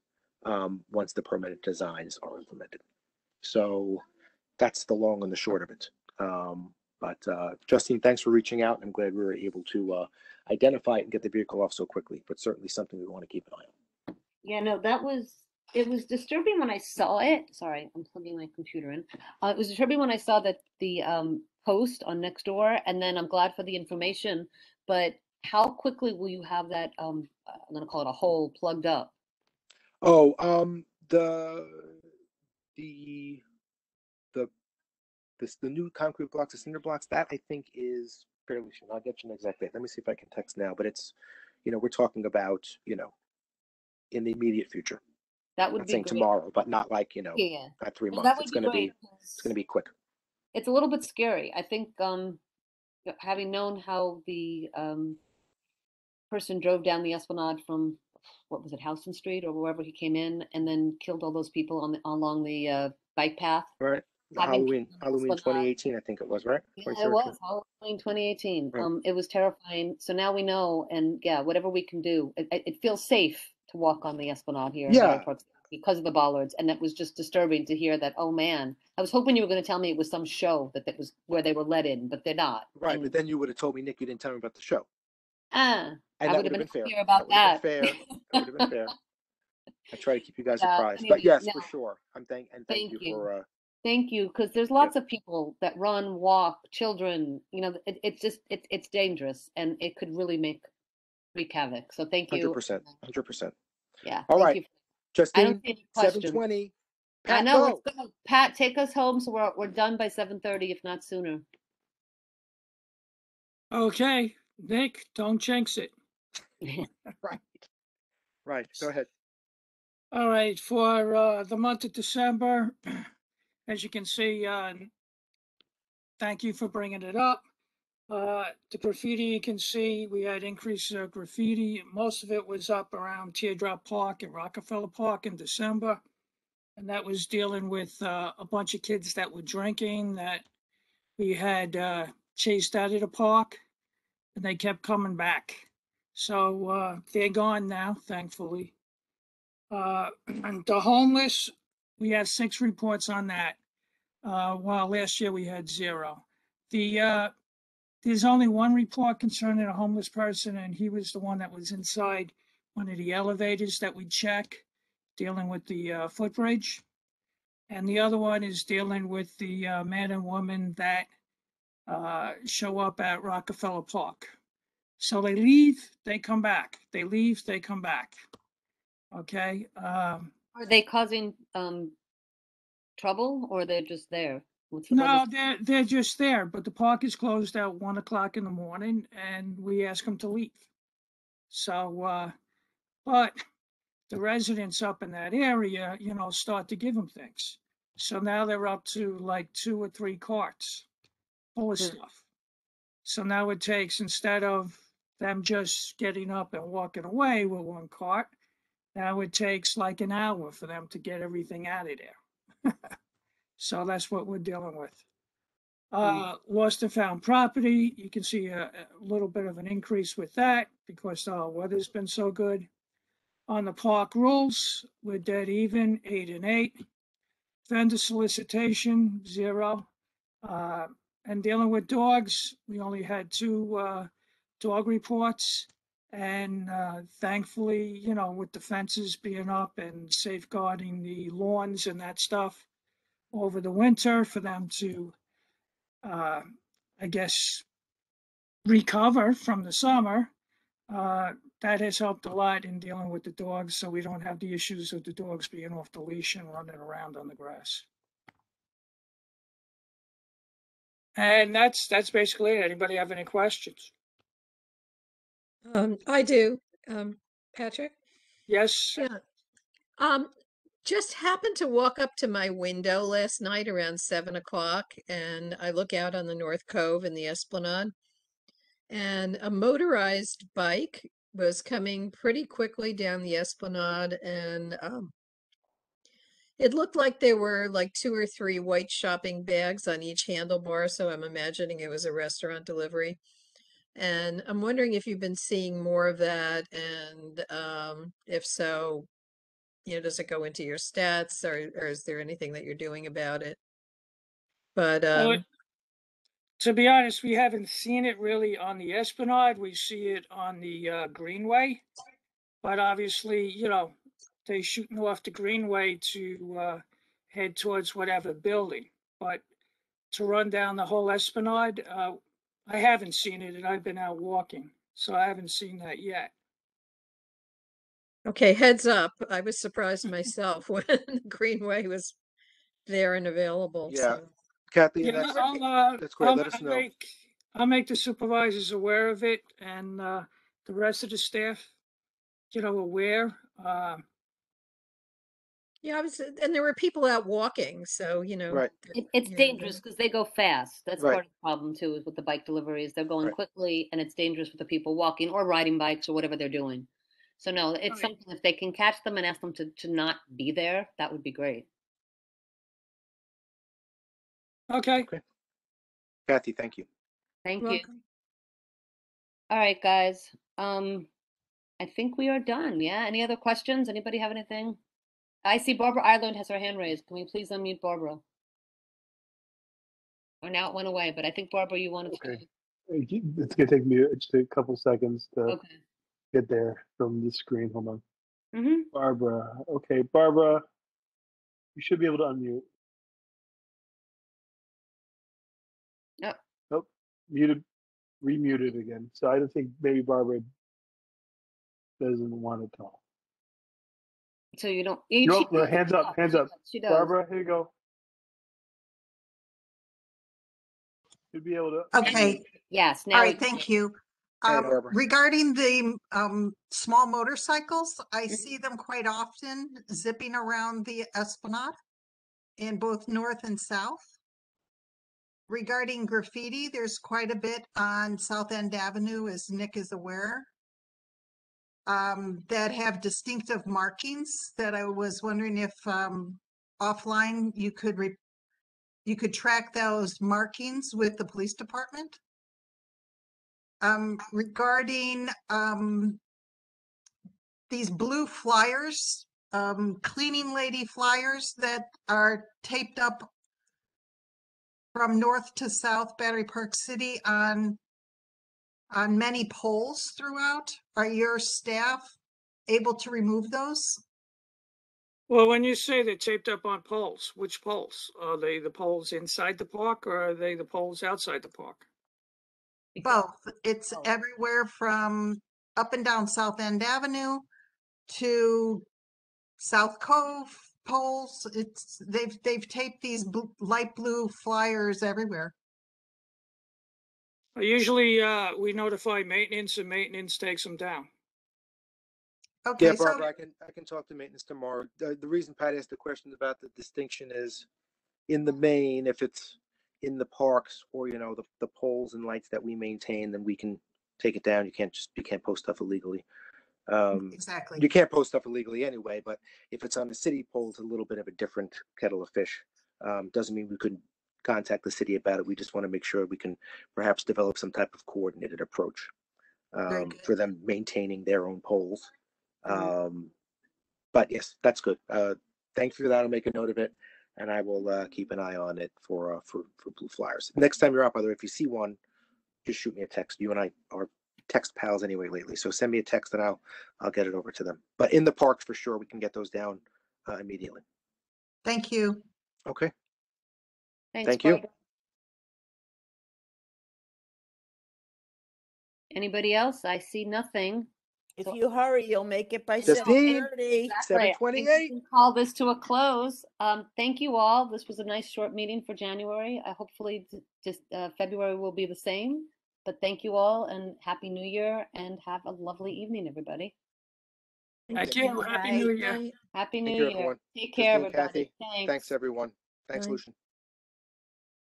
[SPEAKER 7] once the permanent designs are implemented. So that's the long and the short of it. But Justine, thanks for reaching out. I'm glad we were able to identify it and get the vehicle off so quickly, but certainly something we want to keep an eye on.
[SPEAKER 1] Yeah, no, it was disturbing when I saw it. Sorry, I'm plugging my computer in. It was disturbing when I saw that the post on Nextdoor, and then I'm glad for the information, but how quickly will you have that, I'm gonna call it a hole, plugged up?
[SPEAKER 7] Oh, the new concrete blocks, the cinder blocks, that I think is fairly soon. I'll get you an exact date. Let me see if I can text now, but it's, we're talking about, in the immediate future.
[SPEAKER 1] That would
[SPEAKER 7] Not
[SPEAKER 1] be
[SPEAKER 7] saying
[SPEAKER 1] great.
[SPEAKER 7] tomorrow, but not like,
[SPEAKER 1] Yeah,
[SPEAKER 7] not 3
[SPEAKER 1] well,
[SPEAKER 7] months.
[SPEAKER 1] that would
[SPEAKER 7] It's
[SPEAKER 1] be
[SPEAKER 7] gonna
[SPEAKER 1] great,
[SPEAKER 7] it's gonna be quick.
[SPEAKER 1] it's a little bit scary. I think having known how the person drove down the Esplanade from, what was it, Houston Street or wherever he came in, and then killed all those people along the bike path.
[SPEAKER 7] Right. Halloween 2018, I think it was, right?
[SPEAKER 1] Yeah, it was Halloween 2018.
[SPEAKER 7] Right.
[SPEAKER 1] It was terrifying. So now we know, and yeah, whatever we can do, it feels safe to walk on the Esplanade here in Battery Park because of the bollards. And that was just disturbing to hear that. Oh man, I was hoping you were going to tell me it was some show that was where they were let in, but they're not.
[SPEAKER 7] Right,
[SPEAKER 1] And,
[SPEAKER 7] but then you would have told me, Nick, you didn't tell me about the show.
[SPEAKER 1] and
[SPEAKER 7] I
[SPEAKER 1] would have been
[SPEAKER 7] fair.
[SPEAKER 1] happier about
[SPEAKER 7] that.
[SPEAKER 1] that.
[SPEAKER 7] That would have been fair. I try to keep you guys apprised,
[SPEAKER 1] Anyway,
[SPEAKER 7] but yes,
[SPEAKER 1] no,
[SPEAKER 7] for sure. Thank you for.
[SPEAKER 1] Thank you, because there's lots of people that run, walk, children. It's dangerous, and it could really wreak havoc. So thank you.
[SPEAKER 7] 100%.
[SPEAKER 1] Yeah.
[SPEAKER 7] All
[SPEAKER 1] thank
[SPEAKER 7] right,
[SPEAKER 1] you.
[SPEAKER 7] Justine.
[SPEAKER 1] I don't see any questions.
[SPEAKER 7] 7:20.
[SPEAKER 1] I
[SPEAKER 7] Pat,
[SPEAKER 1] know.
[SPEAKER 7] go.
[SPEAKER 1] Let's go. Pat, take us home so we're done by 7:30, if not sooner.
[SPEAKER 9] Okay, Nick, don't jinx it.
[SPEAKER 7] Right. Go ahead.
[SPEAKER 9] All right, for the month of December, as you can see, thank you for bringing it up. The graffiti, you can see we had increased graffiti. Most of it was up around Teardrop Park and Rockefeller Park in December. And that was dealing with a bunch of kids that were drinking that we had chased out of the park, and they kept coming back. So they're gone now, thankfully. And the homeless, we have 6 reports on that, while last year we had 0. There's only one report concerning a homeless person, and he was the one that was inside one of the elevators that we check, dealing with the footbridge. And the other one is dealing with the man and woman that show up at Rockefeller Park. So they leave, they come back. They leave, they come back. Okay.
[SPEAKER 1] Are they causing trouble, or they're just there?
[SPEAKER 9] No, they're just there, but the park is closed at 1 o'clock in the morning, and we ask them to leave. So, but the residents up in that area, start to give them things. So now they're up to like 2 or 3 carts full of stuff. So now it takes, instead of them just getting up and walking away with 1 cart, now it takes like an hour for them to get everything out of there. So that's what we're dealing with. Lost and found property, you can see a little bit of an increase with that because the weather's been so good. On the park rules, we're dead even, 8 and 8. Vendor solicitation, 0. And dealing with dogs, we only had 2 dog reports. And thankfully, you know, with the fences being up and safeguarding the lawns and that stuff over the winter for them to, I guess, recover from the summer, that has helped a lot in dealing with the dogs, so we don't have the issues of the dogs being off the leash and running around on the grass. And that's basically it. Anybody have any questions?
[SPEAKER 8] I do, Patrick.
[SPEAKER 9] Yes?
[SPEAKER 8] Yeah. Just happened to walk up to my window last night around 7 o'clock, and I look out on the North Cove and the Esplanade, and a motorized bike was coming pretty quickly down the Esplanade, and it looked like there were like 2 or 3 white shopping bags on each handlebar, so I'm imagining it was a restaurant delivery. And I'm wondering if you've been seeing more of that, and if so, you know, does it go into your stats, or is there anything that you're doing about it? But
[SPEAKER 9] Well, to be honest, we haven't seen it really on the Esplanade. We see it on the Greenway. But obviously, you know, they're shooting off the Greenway to head towards whatever building. But to run down the whole Esplanade, I haven't seen it, and I've been out walking, so I haven't seen that yet.
[SPEAKER 8] okay, heads up. I was surprised myself when the Greenway was there and available.
[SPEAKER 7] Yeah.
[SPEAKER 8] So.
[SPEAKER 7] Kathy,
[SPEAKER 9] Yeah,
[SPEAKER 7] that's great. Let us know.
[SPEAKER 9] I'll make the supervisors aware of it, and the rest of the staff, you know, aware.
[SPEAKER 8] Yeah, and there were people out walking, so you know.
[SPEAKER 7] Right.
[SPEAKER 1] It's
[SPEAKER 8] you know,
[SPEAKER 1] dangerous because they go fast. That's
[SPEAKER 7] Right.
[SPEAKER 1] part of the problem too, is with the bike deliveries. They're going
[SPEAKER 7] Right.
[SPEAKER 1] quickly, and it's dangerous for the people walking or riding bikes or whatever they're doing. So no, it's
[SPEAKER 9] Right.
[SPEAKER 1] something, if they can catch them and ask them to not be there, that would be great.
[SPEAKER 9] Okay.
[SPEAKER 7] Okay. Kathy, thank you.
[SPEAKER 1] Thank
[SPEAKER 8] you're
[SPEAKER 1] you.
[SPEAKER 8] welcome.
[SPEAKER 1] All right, guys. I think we are done. Yeah. Any other questions? Anybody have anything? I see Barbara Ireland has her hand raised. Can we please unmute Barbara? Or now it went away, but I think Barbara, you wanted
[SPEAKER 6] Okay.
[SPEAKER 1] to.
[SPEAKER 6] It's gonna take me just a couple seconds to
[SPEAKER 1] Okay.
[SPEAKER 6] get there from the screen. Hold on.
[SPEAKER 1] Mm-hmm.
[SPEAKER 6] Barbara. Okay, Barbara, you should be able to unmute.
[SPEAKER 1] Yep.
[SPEAKER 6] Nope. Muted, remuted again. So I don't think maybe Barbara doesn't want to talk.
[SPEAKER 1] So you don't.
[SPEAKER 6] Nope, hands up, hands up.
[SPEAKER 1] She does.
[SPEAKER 6] Barbara, here you go. Should be able to.
[SPEAKER 10] Okay,
[SPEAKER 1] Yes.
[SPEAKER 10] all
[SPEAKER 1] Now.
[SPEAKER 10] right, thank you.
[SPEAKER 7] Hey, Barbara.
[SPEAKER 10] Regarding the small motorcycles, I see them quite often zipping around the Esplanade in both north and south. Regarding graffiti, there's quite a bit on South End Avenue, as Nick is aware, that have distinctive markings that I was wondering if offline you could track those markings with the police department. Regarding these blue flyers, cleaning lady flyers that are taped up from north to south Battery Park City on many poles throughout. Are your staff able to remove those?
[SPEAKER 9] Well, when you say they're taped up on poles, which poles? Are they the poles inside the park, or are they the poles outside the park?
[SPEAKER 10] Both. It's everywhere from up and down South End Avenue to South Cove poles. They've taped these light blue flyers everywhere.
[SPEAKER 9] Usually, we notify maintenance, and maintenance takes them down.
[SPEAKER 10] Okay,
[SPEAKER 7] Yeah, Barbara, I can talk to maintenance tomorrow. The reason Pat asked the question about the distinction is, in the main, if it's in the parks or the poles and lights that we maintain, then we can take it down. You can't post stuff illegally.
[SPEAKER 10] exactly.
[SPEAKER 7] You can't post stuff illegally anyway, but if it's on the city pole, it's a little bit of a different kettle of fish. Doesn't mean we couldn't contact the city about it. We just want to make sure we can perhaps develop some type of coordinated approach for them maintaining their own poles. But yes, that's good. Thanks for that. I'll make a note of it, and I will keep an eye on it for blue flyers. Next time you're out, by the way, if you see one, just shoot me a text. You and I are text pals anyway lately. So send me a text and I'll get it over to them. But in the parks for sure, we can get those down immediately.
[SPEAKER 10] Thank you.
[SPEAKER 7] Okay.
[SPEAKER 1] Thanks,
[SPEAKER 7] Thank you.
[SPEAKER 1] Barbara. Anybody else? I see nothing.
[SPEAKER 4] If
[SPEAKER 1] So-
[SPEAKER 4] you hurry, you'll make it by
[SPEAKER 7] Justine?
[SPEAKER 4] 7:30.
[SPEAKER 1] Exactly. I think we
[SPEAKER 7] 7:28.
[SPEAKER 1] can call this to a close. Thank you all. This was a nice short meeting for January. Hopefully just February will be the same. But thank you all and Happy New Year and have a lovely evening, everybody.
[SPEAKER 9] Thank you. Happy New Year.
[SPEAKER 8] Night.
[SPEAKER 1] Happy
[SPEAKER 7] Thank
[SPEAKER 1] New
[SPEAKER 7] you,
[SPEAKER 1] Year.
[SPEAKER 7] everyone.
[SPEAKER 1] Take care,
[SPEAKER 7] Justine,
[SPEAKER 1] everybody.
[SPEAKER 7] Kathy, thanks everyone. Thanks,
[SPEAKER 8] Bye.
[SPEAKER 7] Lucian.